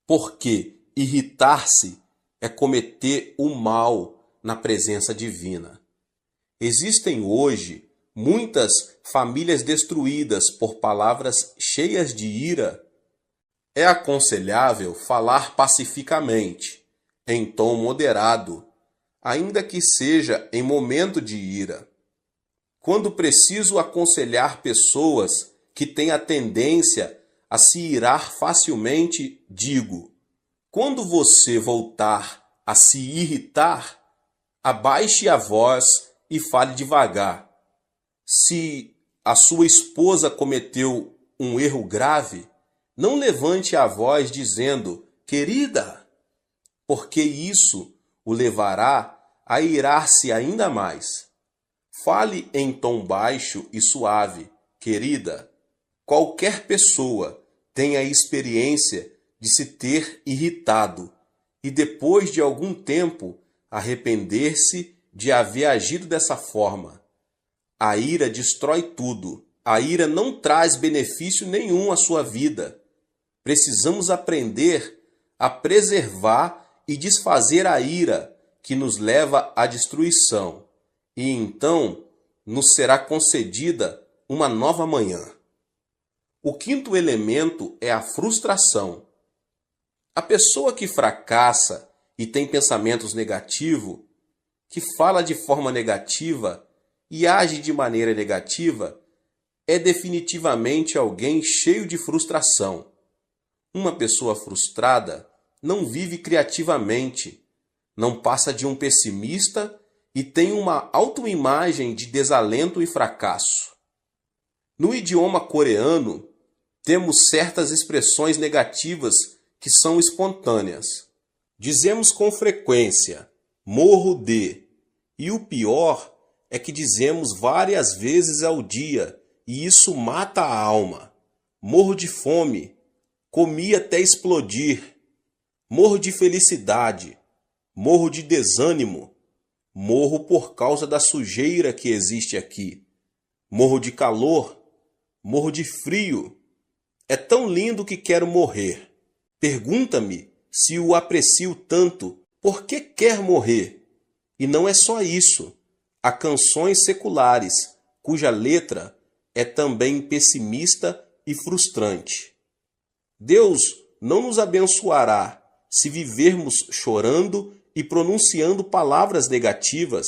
porque irritar-se é cometer o mal na presença divina. Existem hoje muitas famílias destruídas por palavras cheias de ira. É aconselhável falar pacificamente, em tom moderado, ainda que seja em momento de ira. Quando preciso aconselhar pessoas que têm a tendência a se irar facilmente, digo: quando você voltar a se irritar, abaixe a voz e fale devagar. Se a sua esposa cometeu um erro grave, não levante a voz dizendo: querida, porque isso o levará a irar-se ainda mais. Fale em tom baixo e suave: querida. Qualquer pessoa tem a experiência de se ter irritado e depois de algum tempo arrepender-se de haver agido dessa forma. A ira destrói tudo. A ira não traz benefício nenhum à sua vida. Precisamos aprender a preservar e desfazer a ira que nos leva à destruição, e então nos será concedida uma nova manhã. O quinto elemento é a frustração. A pessoa que fracassa e tem pensamentos negativos, que fala de forma negativa e age de maneira negativa, é definitivamente alguém cheio de frustração. Uma pessoa frustrada não vive criativamente, não passa de um pessimista e tem uma autoimagem de desalento e fracasso. No idioma coreano, temos certas expressões negativas que são espontâneas. Dizemos com frequência: morro de, e o pior é que dizemos várias vezes ao dia, e isso mata a alma. Morro de fome, comi até explodir. Morro de felicidade, morro de desânimo, morro por causa da sujeira que existe aqui. Morro de calor, morro de frio. É tão lindo que quero morrer. Pergunta-me se o aprecio tanto, por que quer morrer? E não é só isso. Há canções seculares, cuja letra é também pessimista e frustrante. Deus não nos abençoará se vivermos chorando e pronunciando palavras negativas.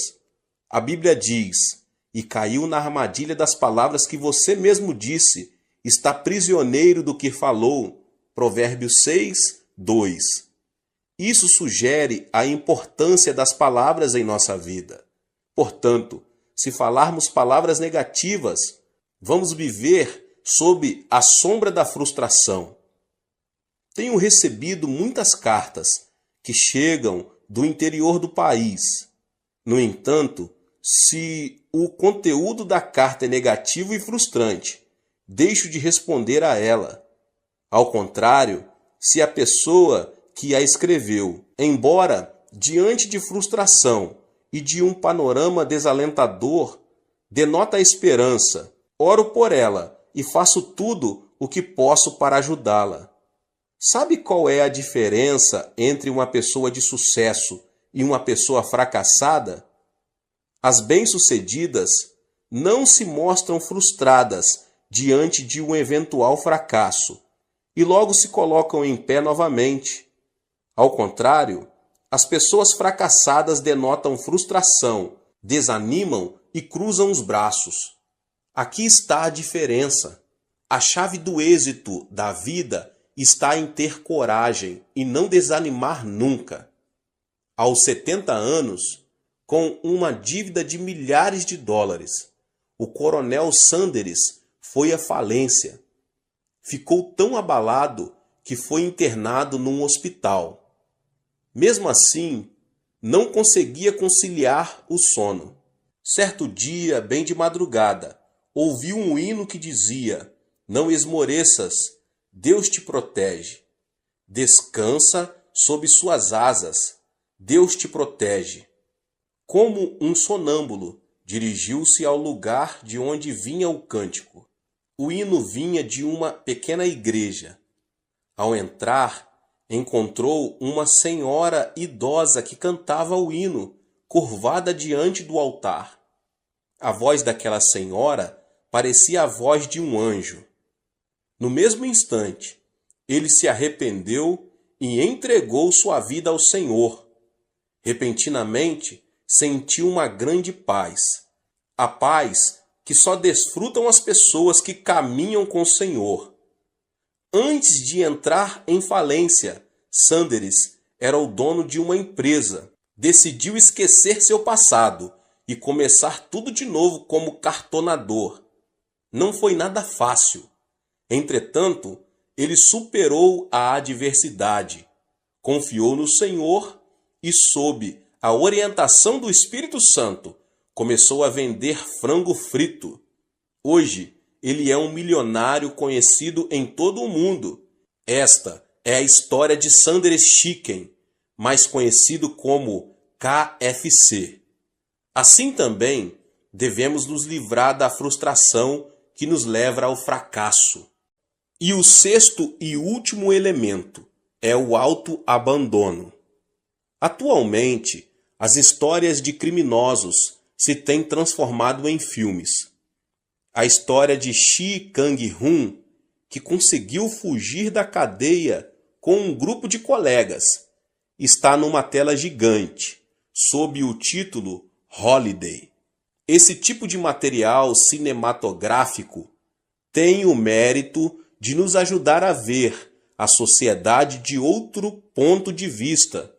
A Bíblia diz: e caiu na armadilha das palavras que você mesmo disse, está prisioneiro do que falou. Provérbios 6, 2. Isso sugere a importância das palavras em nossa vida. Portanto, se falarmos palavras negativas, vamos viver sob a sombra da frustração. Tenho recebido muitas cartas que chegam do interior do país. No entanto, se o conteúdo da carta é negativo e frustrante, deixo de responder a ela. Ao contrário, se a pessoa que a escreveu, embora diante de frustração e de um panorama desalentador, denota a esperança, oro por ela e faço tudo o que posso para ajudá-la. Sabe qual é a diferença entre uma pessoa de sucesso e uma pessoa fracassada? As bem-sucedidas não se mostram frustradas diante de um eventual fracasso e logo se colocam em pé novamente. Ao contrário, as pessoas fracassadas denotam frustração, desanimam e cruzam os braços. Aqui está a diferença. A chave do êxito da vida está em ter coragem e não desanimar nunca. Aos 70 anos, com uma dívida de milhares de dólares, o coronel Sanders foi à falência. Ficou tão abalado que foi internado num hospital. Mesmo assim, não conseguia conciliar o sono. Certo dia, bem de madrugada, ouviu um hino que dizia: não esmoreças, Deus te protege. Descansa sob suas asas, Deus te protege. Como um sonâmbulo, dirigiu-se ao lugar de onde vinha o cântico. O hino vinha de uma pequena igreja. Ao entrar, encontrou uma senhora idosa que cantava o hino, curvada diante do altar. A voz daquela senhora parecia a voz de um anjo. No mesmo instante, ele se arrependeu e entregou sua vida ao Senhor. Repentinamente, sentiu uma grande paz. A paz que só desfrutam as pessoas que caminham com o Senhor. Antes de entrar em falência, Sanders era o dono de uma empresa. Decidiu esquecer seu passado e começar tudo de novo como cartonador. Não foi nada fácil. Entretanto, ele superou a adversidade, confiou no Senhor e, sob a orientação do Espírito Santo, começou a vender frango frito. Hoje, ele é um milionário conhecido em todo o mundo. Esta é a história de Sanders Chicken, mais conhecido como KFC. Assim também, devemos nos livrar da frustração que nos leva ao fracasso. E o sexto e último elemento é o autoabandono. Atualmente, as histórias de criminosos se têm transformado em filmes. A história de Shi Kang-hun, que conseguiu fugir da cadeia com um grupo de colegas, está numa tela gigante, sob o título Holiday. Esse tipo de material cinematográfico tem o mérito de nos ajudar a ver a sociedade de outro ponto de vista.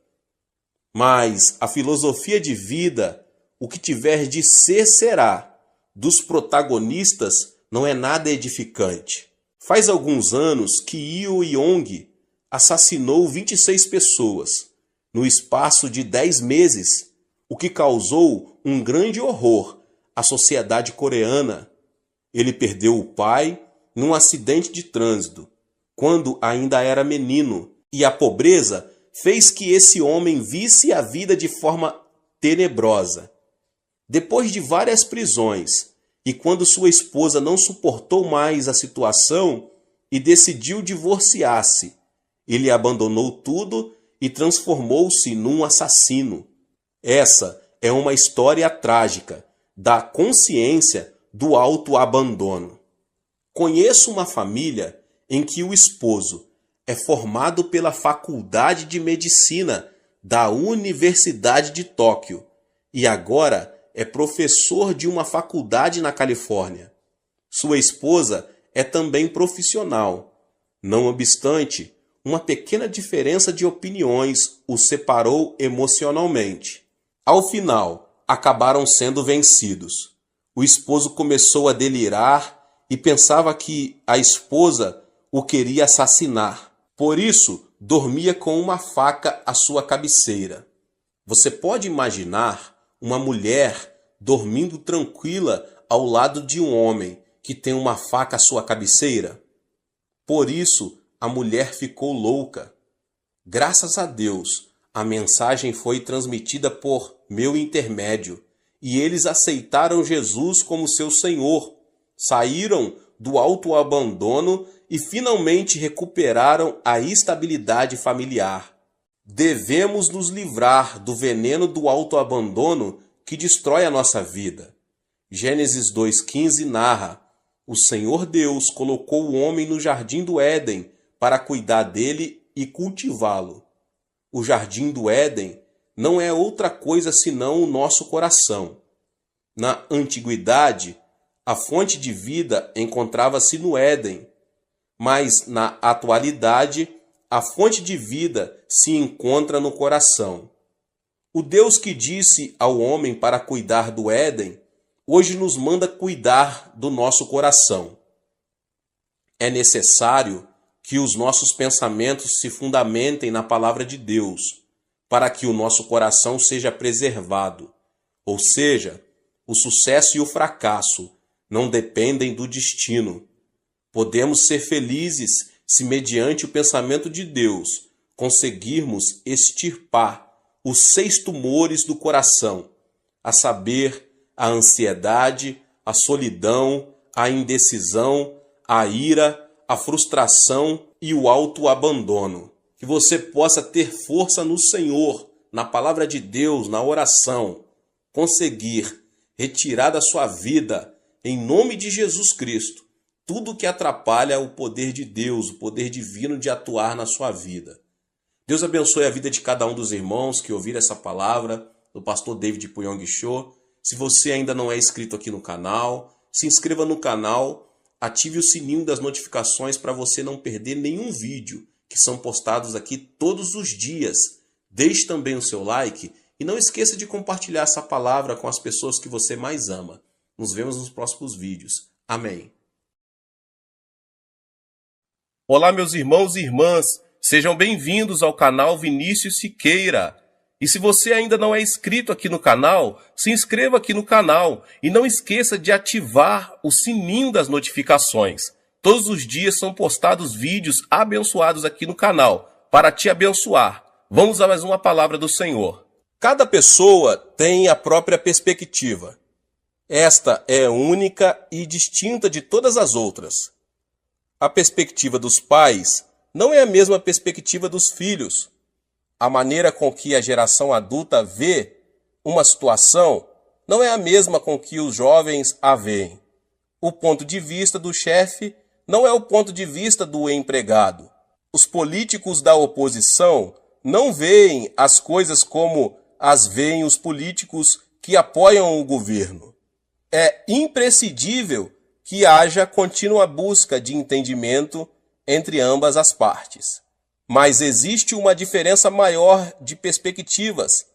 Mas a filosofia de vida, o que tiver de ser será, dos protagonistas não é nada edificante. Faz alguns anos que Yu Yong assassinou 26 pessoas no espaço de 10 meses, o que causou um grande horror à sociedade coreana. Ele perdeu o pai num acidente de trânsito, quando ainda era menino, e a pobreza fez que esse homem visse a vida de forma tenebrosa. Depois de várias prisões, e quando sua esposa não suportou mais a situação e decidiu divorciar-se, ele abandonou tudo e transformou-se num assassino. Essa é uma história trágica da consciência do autoabandono. Conheço uma família em que o esposo é formado pela Faculdade de Medicina da Universidade de Tóquio e agora é professor de uma faculdade na Califórnia. Sua esposa é também profissional. Não obstante, uma pequena diferença de opiniões os separou emocionalmente. Ao final, acabaram sendo vencidos. O esposo começou a delirar e pensava que a esposa o queria assassinar. Por isso, dormia com uma faca à sua cabeceira. Você pode imaginar uma mulher dormindo tranquila ao lado de um homem que tem uma faca à sua cabeceira? Por isso, a mulher ficou louca. Graças a Deus, a mensagem foi transmitida por meu intermédio e eles aceitaram Jesus como seu Senhor, saíram do autoabandono e finalmente recuperaram a estabilidade familiar. Devemos nos livrar do veneno do autoabandono que destrói a nossa vida. Gênesis 2,15 narra: o Senhor Deus colocou o homem no jardim do Éden para cuidar dele e cultivá-lo. O jardim do Éden não é outra coisa senão o nosso coração. Na antiguidade, a fonte de vida encontrava-se no Éden, mas na atualidade, a fonte de vida se encontra no coração. O Deus que disse ao homem para cuidar do Éden, hoje nos manda cuidar do nosso coração. É necessário que os nossos pensamentos se fundamentem na palavra de Deus, para que o nosso coração seja preservado. Ou seja, o sucesso e o fracasso não dependem do destino. Podemos ser felizes se, mediante o pensamento de Deus, conseguirmos extirpar os 6 tumores do coração, a saber, a ansiedade, a solidão, a indecisão, a ira, a frustração e o autoabandono. Que você possa ter força no Senhor, na palavra de Deus, na oração, conseguir retirar da sua vida, em nome de Jesus Cristo, tudo que atrapalha o poder de Deus, o poder divino de atuar na sua vida. Deus abençoe a vida de cada um dos irmãos que ouviram essa palavra, do pastor David Puyong Cho. Se você ainda não é inscrito aqui no canal, se inscreva no canal, ative o sininho das notificações para você não perder nenhum vídeo que são postados aqui todos os dias. Deixe também o seu like e não esqueça de compartilhar essa palavra com as pessoas que você mais ama. Nos vemos nos próximos vídeos. Amém. Olá, meus irmãos e irmãs. Sejam bem-vindos ao canal Vinícius Siqueira. E se você ainda não é inscrito aqui no canal, se inscreva aqui no canal e não esqueça de ativar o sininho das notificações. Todos os dias são postados vídeos abençoados aqui no canal, para te abençoar. Vamos a mais uma palavra do Senhor. Cada pessoa tem a própria perspectiva. Esta é única e distinta de todas as outras. A perspectiva dos pais não é a mesma perspectiva dos filhos. A maneira com que a geração adulta vê uma situação não é a mesma com que os jovens a veem. O ponto de vista do chefe não é o ponto de vista do empregado. Os políticos da oposição não veem as coisas como as veem os políticos que apoiam o governo. É imprescindível que haja contínua busca de entendimento entre ambas as partes. Mas existe uma diferença maior de perspectivas.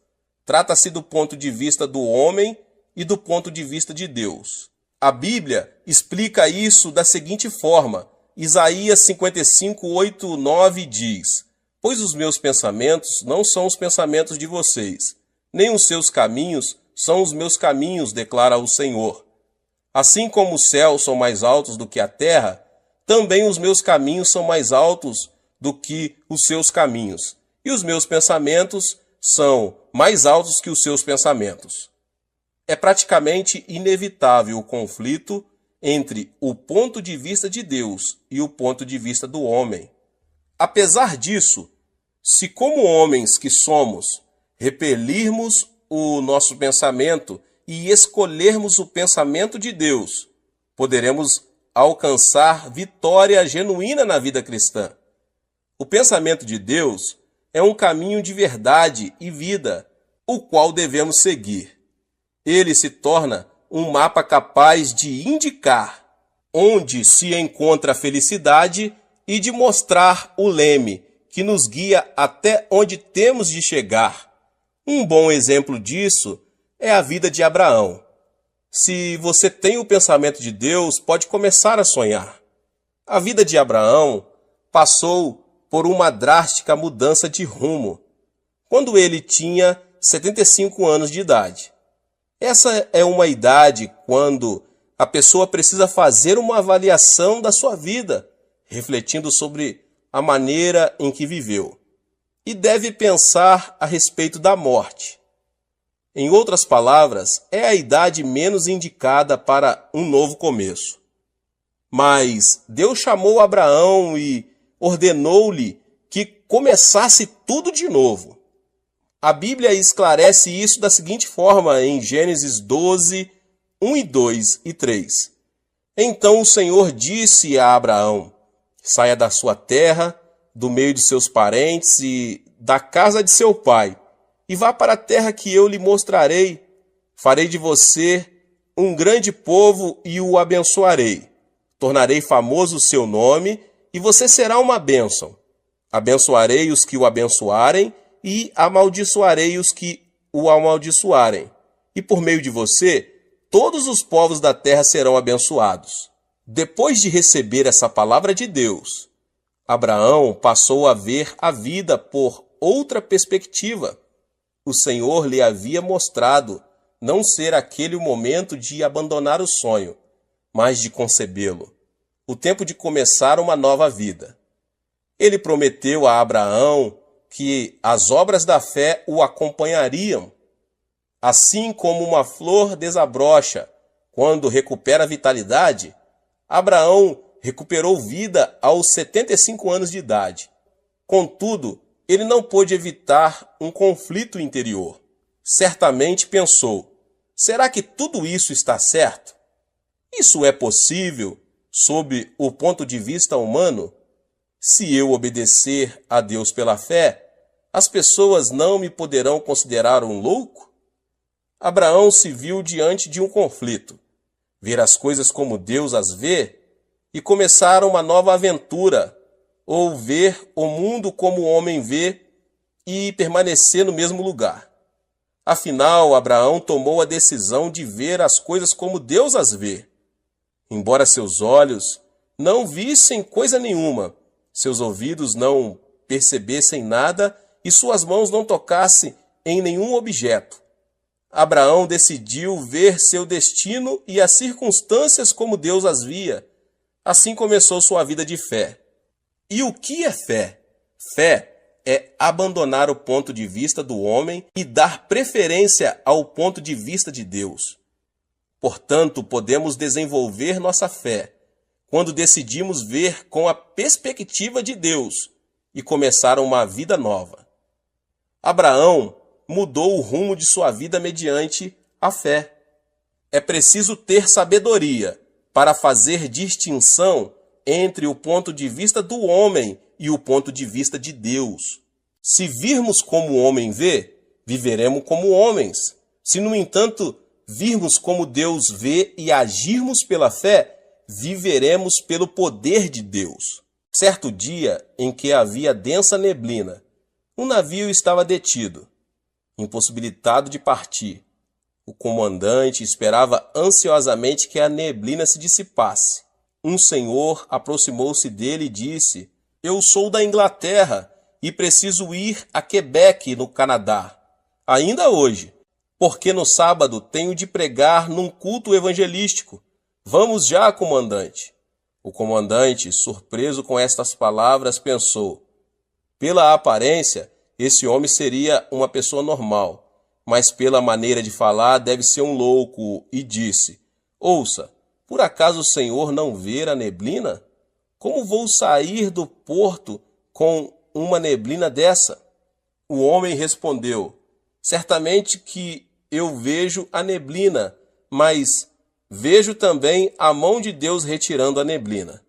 Trata-se do ponto de vista do homem e do ponto de vista de Deus. A Bíblia explica isso da seguinte forma. Isaías 55, 8, 9 diz: pois os meus pensamentos não são os pensamentos de vocês, nem os seus caminhos são os meus caminhos, declara o Senhor. Assim como os céus são mais altos do que a terra, também os meus caminhos são mais altos do que os seus caminhos, e os meus pensamentos são mais altos que os seus pensamentos. É praticamente inevitável o conflito entre o ponto de vista de Deus e o ponto de vista do homem. Apesar disso, se como homens que somos repelirmos o nosso pensamento e escolhermos o pensamento de Deus, poderemos alcançar vitória genuína na vida cristã. O pensamento de Deus é um caminho de verdade e vida, o qual devemos seguir. Ele se torna um mapa capaz de indicar onde se encontra a felicidade e de mostrar o leme que nos guia até onde temos de chegar. Um bom exemplo disso é a vida de Abraão. Se você tem o pensamento de Deus, pode começar a sonhar. A vida de Abraão passou por uma drástica mudança de rumo, quando ele tinha 75 anos de idade. Essa é uma idade quando a pessoa precisa fazer uma avaliação da sua vida, refletindo sobre a maneira em que viveu, e deve pensar a respeito da morte. Em outras palavras, é a idade menos indicada para um novo começo. Mas Deus chamou Abraão e ordenou-lhe que começasse tudo de novo. A Bíblia esclarece isso da seguinte forma em Gênesis 12, 1 e 2 e 3. Então o Senhor disse a Abraão: saia da sua terra, do meio de seus parentes e da casa de seu pai, e vá para a terra que eu lhe mostrarei. Farei de você um grande povo e o abençoarei. Tornarei famoso o seu nome e você será uma bênção. Abençoarei os que o abençoarem e amaldiçoarei os que o amaldiçoarem. E por meio de você, todos os povos da terra serão abençoados. Depois de receber essa palavra de Deus, Abraão passou a ver a vida por outra perspectiva. O Senhor lhe havia mostrado não ser aquele o momento de abandonar o sonho, mas de concebê-lo, o tempo de começar uma nova vida. Ele prometeu a Abraão que as obras da fé o acompanhariam. Assim como uma flor desabrocha quando recupera a vitalidade, Abraão recuperou vida aos 75 anos de idade. Contudo, ele não pôde evitar um conflito interior. Certamente pensou: será que tudo isso está certo? Isso é possível sob o ponto de vista humano? Se eu obedecer a Deus pela fé, as pessoas não me poderão considerar um louco? Abraão se viu diante de um conflito: ver as coisas como Deus as vê e começar uma nova aventura, ou ver o mundo como o homem vê e permanecer no mesmo lugar. Afinal, Abraão tomou a decisão de ver as coisas como Deus as vê. Embora seus olhos não vissem coisa nenhuma, seus ouvidos não percebessem nada e suas mãos não tocassem em nenhum objeto, Abraão decidiu ver seu destino e as circunstâncias como Deus as via. Assim começou sua vida de fé. E o que é fé? Fé é abandonar o ponto de vista do homem e dar preferência ao ponto de vista de Deus. Portanto, podemos desenvolver nossa fé quando decidimos ver com a perspectiva de Deus e começar uma vida nova. Abraão mudou o rumo de sua vida mediante a fé. É preciso ter sabedoria para fazer distinção entre o ponto de vista do homem e o ponto de vista de Deus. Se virmos como o homem vê, viveremos como homens. Se, no entanto, virmos como Deus vê e agirmos pela fé, viveremos pelo poder de Deus. Certo dia em que havia densa neblina, um navio estava detido, impossibilitado de partir. O comandante esperava ansiosamente que a neblina se dissipasse. Um senhor aproximou-se dele e disse: "Eu sou da Inglaterra e preciso ir a Quebec, no Canadá, ainda hoje, porque no sábado tenho de pregar num culto evangelístico. Vamos já, comandante." O comandante, surpreso com estas palavras, pensou: pela aparência, esse homem seria uma pessoa normal, mas pela maneira de falar deve ser um louco, e disse: "Ouça, por acaso o senhor não vê a neblina? Como vou sair do porto com uma neblina dessa?" O homem respondeu: Certamente que eu vejo a neblina, mas vejo também a mão de Deus retirando a neblina.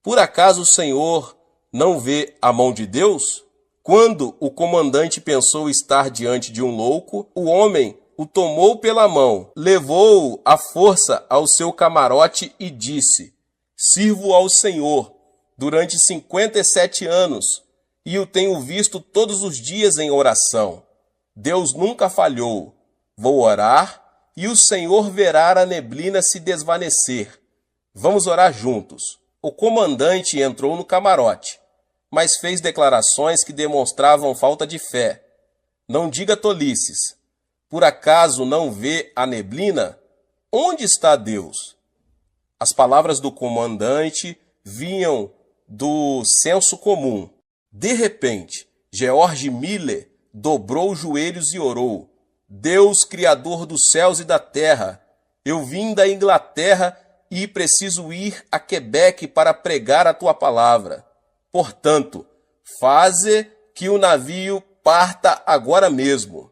Por acaso o Senhor não vê a mão de Deus? Quando o comandante pensou estar diante de um louco, o homem o tomou pela mão, levou-o à força ao seu camarote e disse: sirvo ao Senhor durante 57 anos e o tenho visto todos os dias em oração. Deus nunca falhou. Vou orar e o Senhor verá a neblina se desvanecer. Vamos orar juntos. O comandante entrou no camarote, mas fez declarações que demonstravam falta de fé. Não diga tolices. Por acaso não vê a neblina? Onde está Deus? As palavras do comandante vinham do senso comum. De repente, George Miller dobrou os joelhos e orou: Deus, Criador dos céus e da terra, eu vim da Inglaterra e preciso ir a Quebec para pregar a tua palavra. Portanto, faze que o navio parta agora mesmo.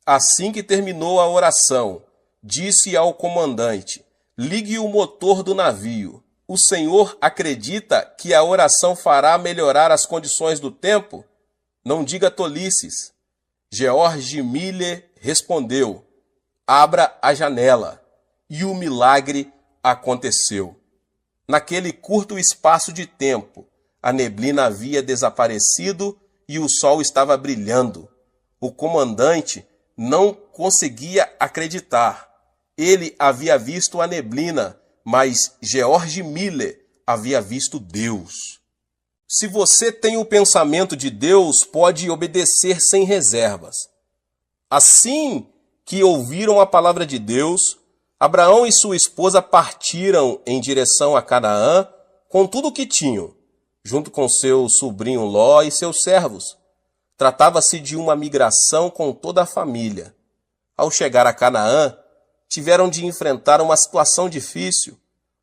Assim que terminou a oração, disse ao comandante: ligue o motor do navio. O Senhor acredita que a oração fará melhorar as condições do tempo? Não diga tolices. George Miller respondeu: abra a janela. E o milagre aconteceu. Naquele curto espaço de tempo, a neblina havia desaparecido e o sol estava brilhando. O comandante não conseguia acreditar. Ele havia visto a neblina, mas George Miller havia visto Deus. Se você tem o pensamento de Deus, pode obedecer sem reservas. Assim que ouviram a palavra de Deus, Abraão e sua esposa partiram em direção a Canaã com tudo o que tinham, junto com seu sobrinho Ló e seus servos. Tratava-se de uma migração com toda a família. Ao chegar a Canaã, tiveram de enfrentar uma situação difícil.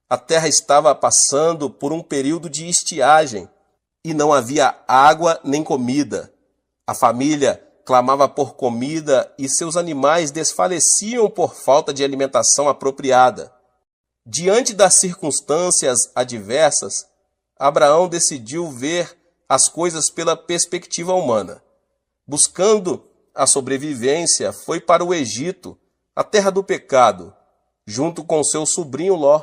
A terra estava passando por um período de estiagem e não havia água nem comida. A família clamava por comida e seus animais desfaleciam por falta de alimentação apropriada. Diante das circunstâncias adversas, Abraão decidiu ver as coisas pela perspectiva humana. Buscando a sobrevivência, foi para o Egito, a terra do pecado, junto com seu sobrinho Ló.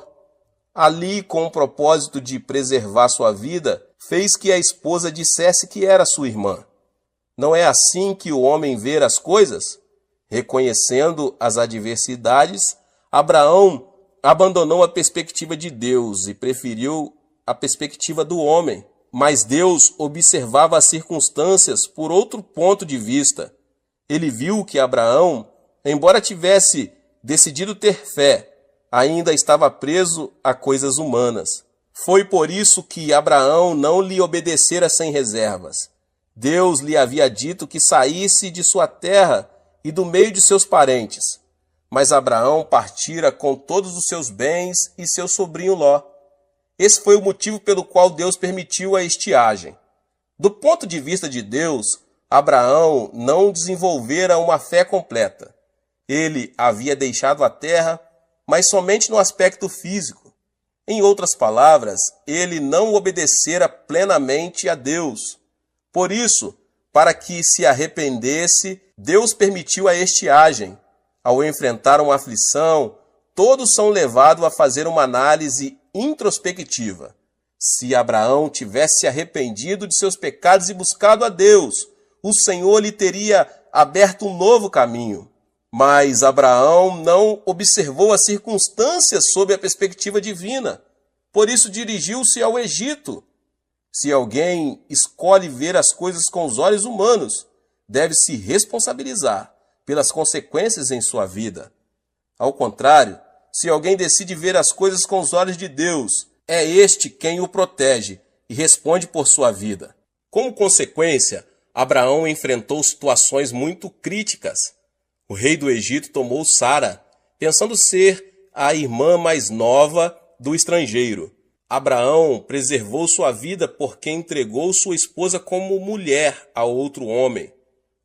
Ali, com o propósito de preservar sua vida, fez que a esposa dissesse que era sua irmã. Não é assim que o homem vê as coisas? Reconhecendo as adversidades, Abraão abandonou a perspectiva de Deus e preferiu a perspectiva do homem. Mas Deus observava as circunstâncias por outro ponto de vista. Ele viu que Abraão, embora tivesse decidido ter fé, ainda estava preso a coisas humanas. Foi por isso que Abraão não lhe obedecera sem reservas. Deus lhe havia dito que saísse de sua terra e do meio de seus parentes. Mas Abraão partira com todos os seus bens e seu sobrinho Ló. Esse foi o motivo pelo qual Deus permitiu a estiagem. Do ponto de vista de Deus, Abraão não desenvolvera uma fé completa. Ele havia deixado a terra, mas somente no aspecto físico. Em outras palavras, ele não obedecera plenamente a Deus. Por isso, para que se arrependesse, Deus permitiu a estiagem. Ao enfrentar uma aflição, todos são levados a fazer uma análise introspectiva. Se Abraão tivesse arrependido de seus pecados e buscado a Deus, o Senhor lhe teria aberto um novo caminho. Mas Abraão não observou as circunstâncias sob a perspectiva divina. Por isso dirigiu-se ao Egito. Se alguém escolhe ver as coisas com os olhos humanos, deve se responsabilizar pelas consequências em sua vida. Ao contrário, se alguém decide ver as coisas com os olhos de Deus, é este quem o protege e responde por sua vida. Como consequência, Abraão enfrentou situações muito críticas. O rei do Egito tomou Sara, pensando ser a irmã mais nova do estrangeiro. Abraão preservou sua vida porque entregou sua esposa como mulher a outro homem.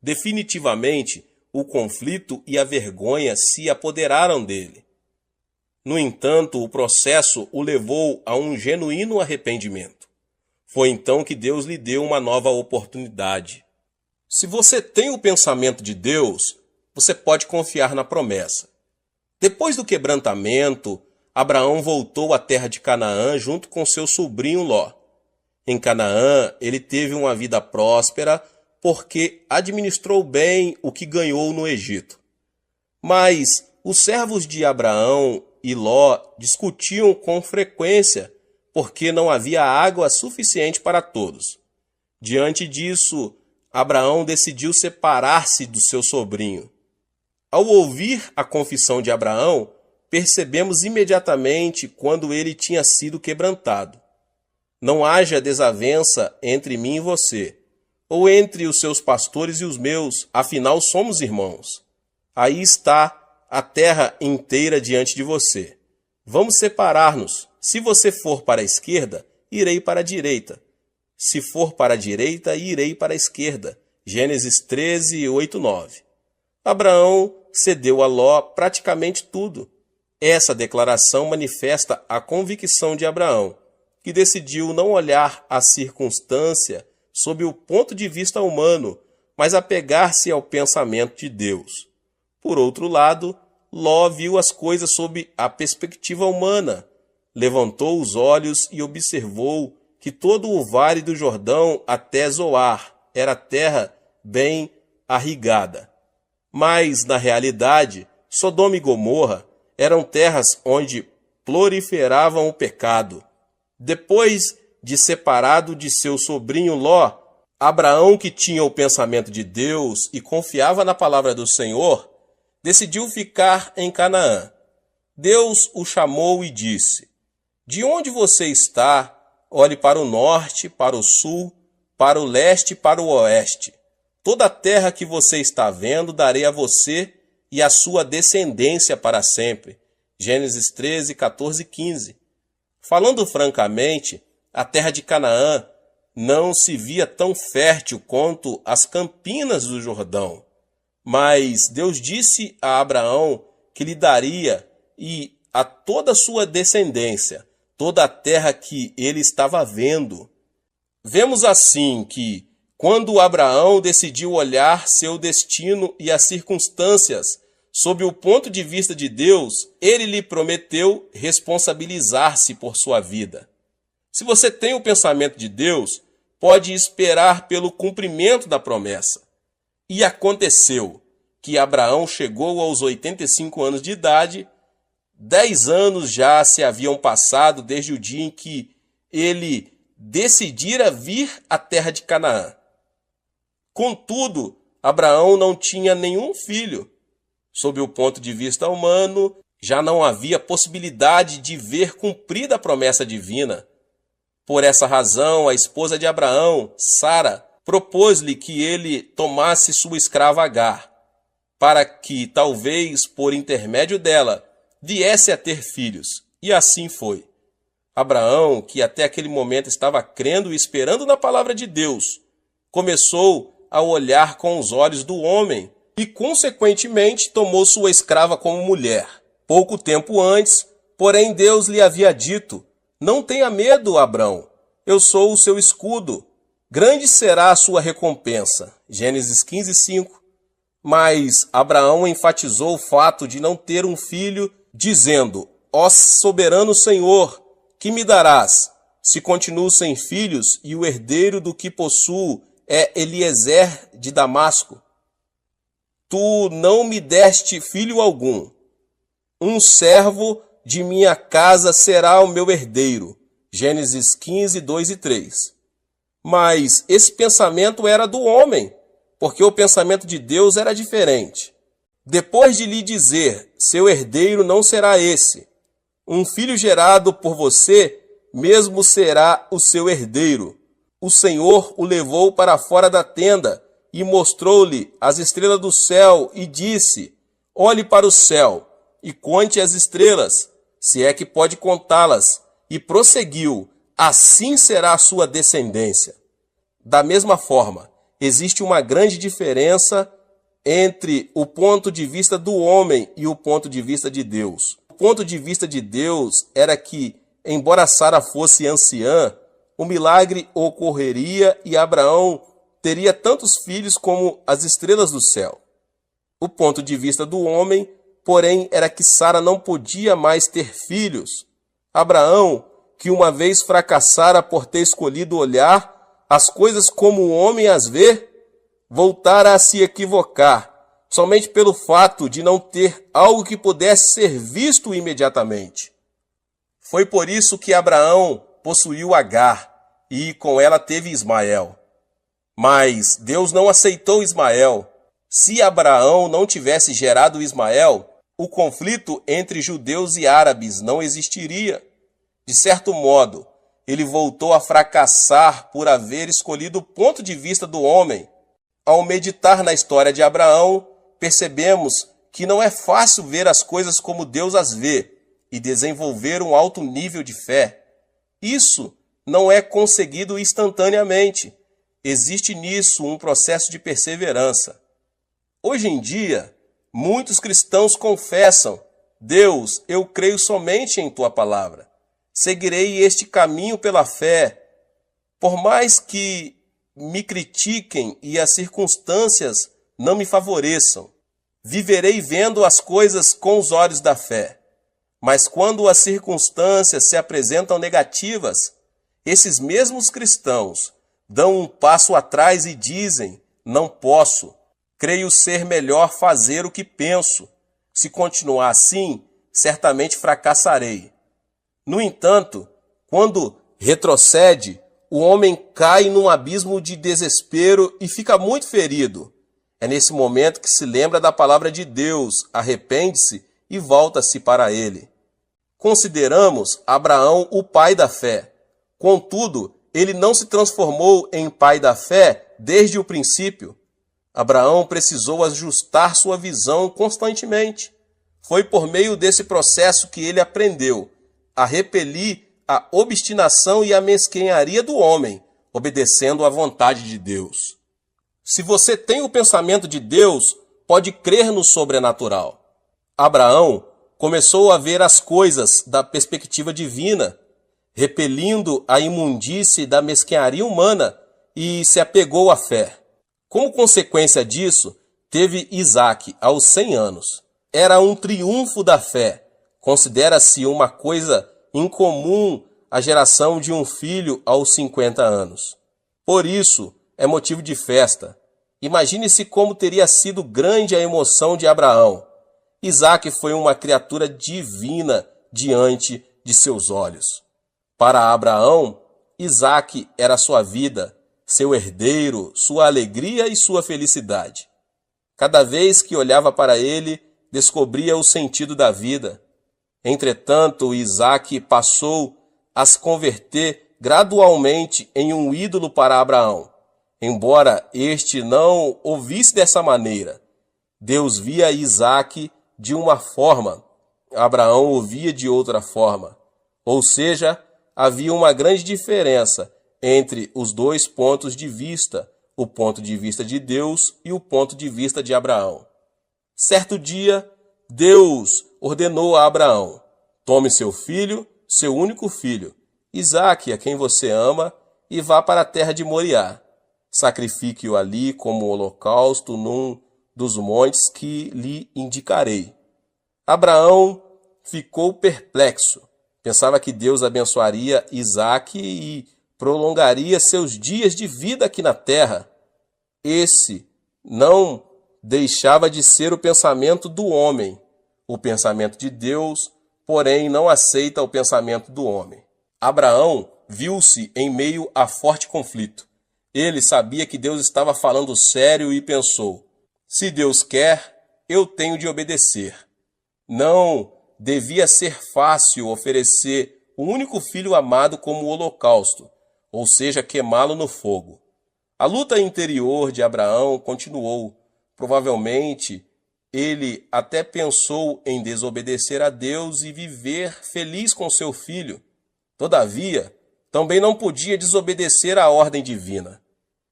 Definitivamente, o conflito e a vergonha se apoderaram dele. No entanto, o processo o levou a um genuíno arrependimento. Foi então que Deus lhe deu uma nova oportunidade. Se você tem o pensamento de Deus, você pode confiar na promessa. Depois do quebrantamento, Abraão voltou à terra de Canaã junto com seu sobrinho Ló. Em Canaã, ele teve uma vida próspera porque administrou bem o que ganhou no Egito. Mas os servos de Abraão e Ló discutiam com frequência porque não havia água suficiente para todos. Diante disso, Abraão decidiu separar-se do seu sobrinho. Ao ouvir a confissão de Abraão, percebemos imediatamente quando ele tinha sido quebrantado. Não haja desavença entre mim e você, ou entre os seus pastores e os meus, afinal somos irmãos. Aí está a terra inteira diante de você. Vamos separar-nos. Se você for para a esquerda, irei para a direita. Se for para a direita, irei para a esquerda. Gênesis 13, 8, 9. Abraão cedeu a Ló praticamente tudo. Essa declaração manifesta a convicção de Abraão, que decidiu não olhar a circunstância sob o ponto de vista humano, mas apegar-se ao pensamento de Deus. Por outro lado, Ló viu as coisas sob a perspectiva humana, levantou os olhos e observou que todo o vale do Jordão até Zoar era terra bem irrigada. Mas, na realidade, Sodoma e Gomorra eram terras onde proliferavam o pecado. Depois de separado de seu sobrinho Ló, Abraão, que tinha o pensamento de Deus e confiava na palavra do Senhor, decidiu ficar em Canaã. Deus o chamou e disse: "De onde você está, olhe para o norte, para o sul, para o leste e para o oeste. Toda a terra que você está vendo darei a você e a sua descendência para sempre." Gênesis 13, 14 e 15. Falando francamente, a terra de Canaã não se via tão fértil quanto as campinas do Jordão. Mas Deus disse a Abraão que lhe daria e a toda a sua descendência toda a terra que ele estava vendo. Vemos assim que, quando Abraão decidiu olhar seu destino e as circunstâncias sob o ponto de vista de Deus, ele lhe prometeu responsabilizar-se por sua vida. Se você tem o pensamento de Deus, pode esperar pelo cumprimento da promessa. E aconteceu que Abraão chegou aos 85 anos de idade. 10 anos já se haviam passado desde o dia em que ele decidira vir à terra de Canaã. Contudo, Abraão não tinha nenhum filho. Sob o ponto de vista humano, já não havia possibilidade de ver cumprida a promessa divina. Por essa razão, a esposa de Abraão, Sara, propôs-lhe que ele tomasse sua escrava Agar, para que, talvez, por intermédio dela, viesse a ter filhos. E assim foi. Abraão, que até aquele momento estava crendo e esperando na palavra de Deus, começou a olhar com os olhos do homem e, consequentemente, tomou sua escrava como mulher. Pouco tempo antes, porém, Deus lhe havia dito: "Não tenha medo, Abrão, eu sou o seu escudo. Grande será a sua recompensa." Gênesis 15, 5. Mas Abraão enfatizou o fato de não ter um filho, dizendo: "Ó soberano Senhor, que me darás, se continuo sem filhos e o herdeiro do que possuo é Eliezer de Damasco? Tu não me deste filho algum. Um servo de minha casa será o meu herdeiro." Gênesis 15, 2 e 3. Mas esse pensamento era do homem, porque o pensamento de Deus era diferente. Depois de lhe dizer: "Seu herdeiro não será esse. Um filho gerado por você mesmo será o seu herdeiro." O Senhor o levou para fora da tenda e mostrou-lhe as estrelas do céu e disse: "Olhe para o céu e conte as estrelas, se é que pode contá-las." E prosseguiu: "Assim será a sua descendência." Da mesma forma, existe uma grande diferença entre o ponto de vista do homem e o ponto de vista de Deus. O ponto de vista de Deus era que, embora Sara fosse anciã, o milagre ocorreria e Abraão teria tantos filhos como as estrelas do céu. O ponto de vista do homem, porém, era que Sara não podia mais ter filhos. Abraão, que uma vez fracassara por ter escolhido olhar as coisas como o homem as vê, voltara a se equivocar, somente pelo fato de não ter algo que pudesse ser visto imediatamente. Foi por isso que Abraão possuiu Agar e com ela teve Ismael. Mas Deus não aceitou Ismael. Se Abraão não tivesse gerado Ismael, o conflito entre judeus e árabes não existiria. De certo modo, ele voltou a fracassar por haver escolhido o ponto de vista do homem. Ao meditar na história de Abraão, percebemos que não é fácil ver as coisas como Deus as vê e desenvolver um alto nível de fé. Isso não é conseguido instantaneamente. Existe nisso um processo de perseverança. Hoje em dia, muitos cristãos confessam: Deus, eu creio somente em tua palavra. Seguirei este caminho pela fé. Por mais que me critiquem e as circunstâncias não me favoreçam, viverei vendo as coisas com os olhos da fé. Mas quando as circunstâncias se apresentam negativas, esses mesmos cristãos dão um passo atrás e dizem: não posso, creio ser melhor fazer o que penso. Se continuar assim, certamente fracassarei. No entanto, quando retrocede, o homem cai num abismo de desespero e fica muito ferido. É nesse momento que se lembra da palavra de Deus, arrepende-se e volta-se para ele. Consideramos Abraão o pai da fé. Contudo, ele não se transformou em pai da fé desde o princípio. Abraão precisou ajustar sua visão constantemente. Foi por meio desse processo que ele aprendeu a repelir a obstinação e a mesquinharia do homem, obedecendo à vontade de Deus. Se você tem o pensamento de Deus, pode crer no sobrenatural. Abraão começou a ver as coisas da perspectiva divina, repelindo a imundície da mesquinharia humana, e se apegou à fé. Como consequência disso, teve Isaque aos 100 anos. Era um triunfo da fé. Considera-se uma coisa incomum a geração de um filho aos 50 anos. Por isso, é motivo de festa. Imagine-se como teria sido grande a emoção de Abraão. Isaque foi uma criatura divina diante de seus olhos. Para Abraão, Isaque era sua vida, seu herdeiro, sua alegria e sua felicidade. Cada vez que olhava para ele, descobria o sentido da vida. Entretanto, Isaque passou a se converter gradualmente em um ídolo para Abraão. Embora este não o visse dessa maneira, Deus via Isaque de uma forma, Abraão o via de outra forma. Ou seja, havia uma grande diferença entre os dois pontos de vista, o ponto de vista de Deus e o ponto de vista de Abraão. Certo dia, Deus ordenou a Abraão: tome seu filho, seu único filho, Isaque, a quem você ama, e vá para a terra de Moriá. Sacrifique-o ali como holocausto num dos montes que lhe indicarei. Abraão ficou perplexo. Pensava que Deus abençoaria Isaque e prolongaria seus dias de vida aqui na terra. Esse não deixava de ser o pensamento do homem. O pensamento de Deus, porém, não aceita o pensamento do homem. Abraão viu-se em meio a forte conflito. Ele sabia que Deus estava falando sério e pensou: se Deus quer, eu tenho de obedecer. Não devia ser fácil oferecer o único filho amado como holocausto, ou seja, queimá-lo no fogo. A luta interior de Abraão continuou. Provavelmente, ele até pensou em desobedecer a Deus e viver feliz com seu filho. Todavia, também não podia desobedecer à ordem divina.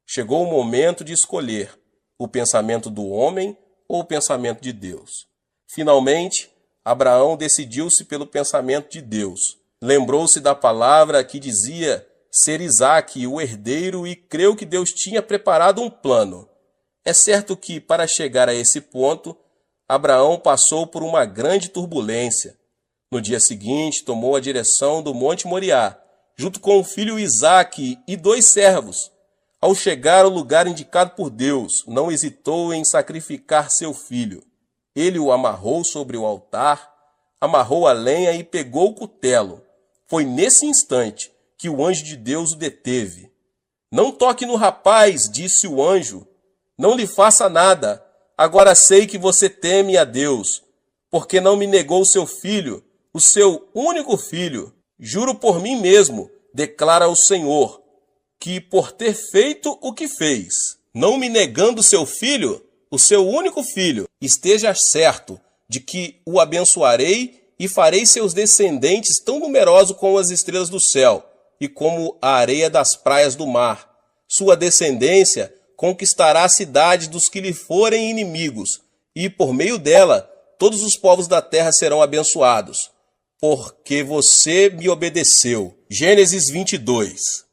Chegou o momento de escolher o pensamento do homem ou o pensamento de Deus? Finalmente, Abraão decidiu-se pelo pensamento de Deus. Lembrou-se da palavra que dizia ser Isaque o herdeiro e creu que Deus tinha preparado um plano. É certo que, para chegar a esse ponto, Abraão passou por uma grande turbulência. No dia seguinte, tomou a direção do Monte Moriá, junto com o filho Isaque e 2 servos. Ao chegar ao lugar indicado por Deus, não hesitou em sacrificar seu filho. Ele o amarrou sobre o altar, amarrou a lenha e pegou o cutelo. Foi nesse instante que o anjo de Deus o deteve. Não toque no rapaz, disse o anjo. Não lhe faça nada. Agora sei que você teme a Deus, porque não me negou seu filho, o seu único filho. Juro por mim mesmo, declara o Senhor, que por ter feito o que fez, não me negando seu filho, o seu único filho, esteja certo de que o abençoarei e farei seus descendentes tão numerosos como as estrelas do céu e como a areia das praias do mar. Sua descendência conquistará a cidade dos que lhe forem inimigos, e por meio dela todos os povos da terra serão abençoados, porque você me obedeceu. Gênesis 22.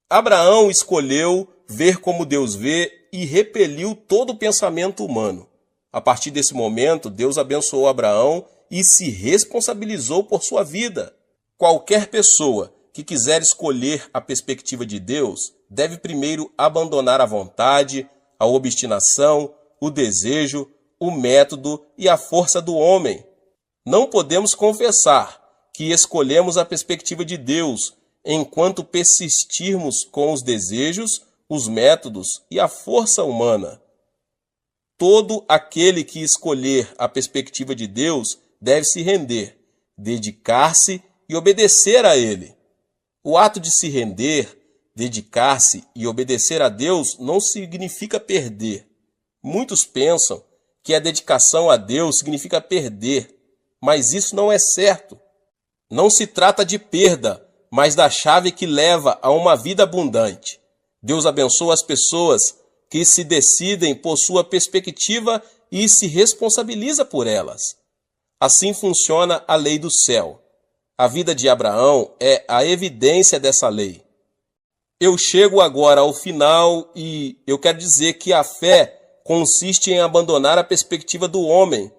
Abraão escolheu ver como Deus vê e repeliu todo o pensamento humano. A partir desse momento, Deus abençoou Abraão e se responsabilizou por sua vida. Qualquer pessoa que quiser escolher a perspectiva de Deus deve primeiro abandonar a vontade, a obstinação, o desejo, o método e a força do homem. Não podemos confessar que escolhemos a perspectiva de Deus enquanto persistirmos com os desejos, os métodos e a força humana. Todo aquele que escolher a perspectiva de Deus deve se render, dedicar-se e obedecer a Ele. O ato de se render, dedicar-se e obedecer a Deus não significa perder. Muitos pensam que a dedicação a Deus significa perder, mas isso não é certo. Não se trata de perda, mas da chave que leva a uma vida abundante. Deus abençoa as pessoas que se decidem por sua perspectiva e se responsabiliza por elas. Assim funciona a lei do céu. A vida de Abraão é a evidência dessa lei. Eu chego agora ao final e eu quero dizer que a fé consiste em abandonar a perspectiva do homem,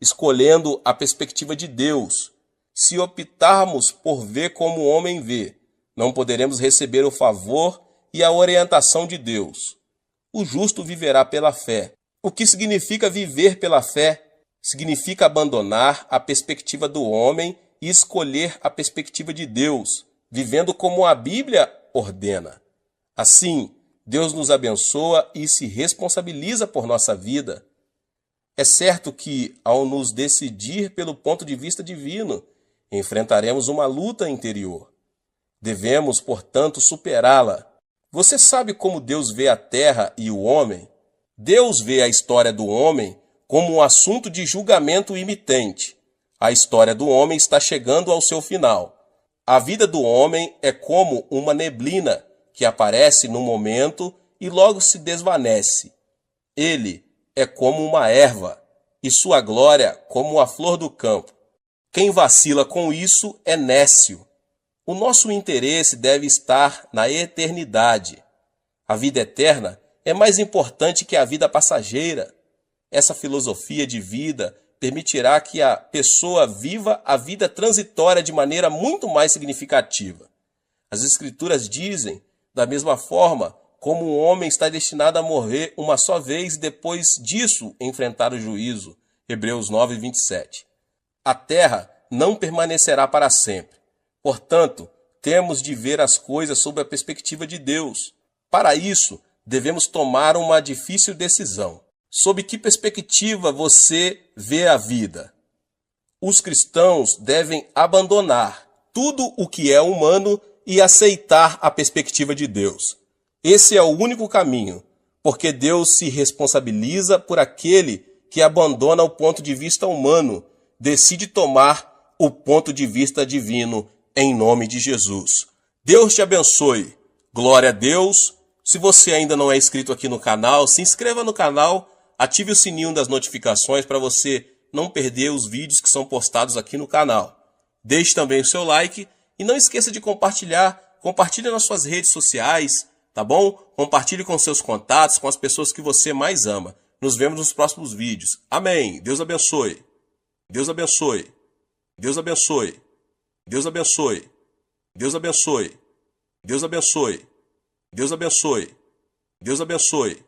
escolhendo a perspectiva de Deus. Se optarmos por ver como o homem vê, não poderemos receber o favor e a orientação de Deus. O justo viverá pela fé. O que significa viver pela fé? Significa abandonar a perspectiva do homem e escolher a perspectiva de Deus, vivendo como a Bíblia ordena. Assim, Deus nos abençoa e se responsabiliza por nossa vida. É certo que, ao nos decidir pelo ponto de vista divino, enfrentaremos uma luta interior. Devemos, portanto, superá-la. Você sabe como Deus vê a terra e o homem? Deus vê a história do homem como um assunto de julgamento imitente. A história do homem está chegando ao seu final. A vida do homem é como uma neblina que aparece num momento e logo se desvanece. Ele é como uma erva e sua glória como a flor do campo. Quem vacila com isso é nécio. O nosso interesse deve estar na eternidade. A vida eterna é mais importante que a vida passageira. Essa filosofia de vida permitirá que a pessoa viva a vida transitória de maneira muito mais significativa. As Escrituras dizem, da mesma forma, como um homem está destinado a morrer uma só vez e depois disso enfrentar o juízo. Hebreus 9, 27. A terra não permanecerá para sempre. Portanto, temos de ver as coisas sob a perspectiva de Deus. Para isso, devemos tomar uma difícil decisão. Sob que perspectiva você vê a vida? Os cristãos devem abandonar tudo o que é humano e aceitar a perspectiva de Deus. Esse é o único caminho, porque Deus se responsabiliza por aquele que abandona o ponto de vista humano, decide tomar o ponto de vista divino em nome de Jesus. Deus te abençoe. Glória a Deus. Se você ainda não é inscrito aqui no canal, se inscreva no canal, ative o sininho das notificações para você não perder os vídeos que são postados aqui no canal. Deixe também o seu like e não esqueça de compartilhar. Compartilhe nas suas redes sociais, tá bom? Compartilhe com seus contatos, com as pessoas que você mais ama. Nos vemos nos próximos vídeos. Amém. Deus abençoe. Deus abençoe. Deus abençoe. Deus abençoe. Deus abençoe. Deus abençoe. Deus abençoe. Deus abençoe.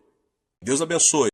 Deus abençoe.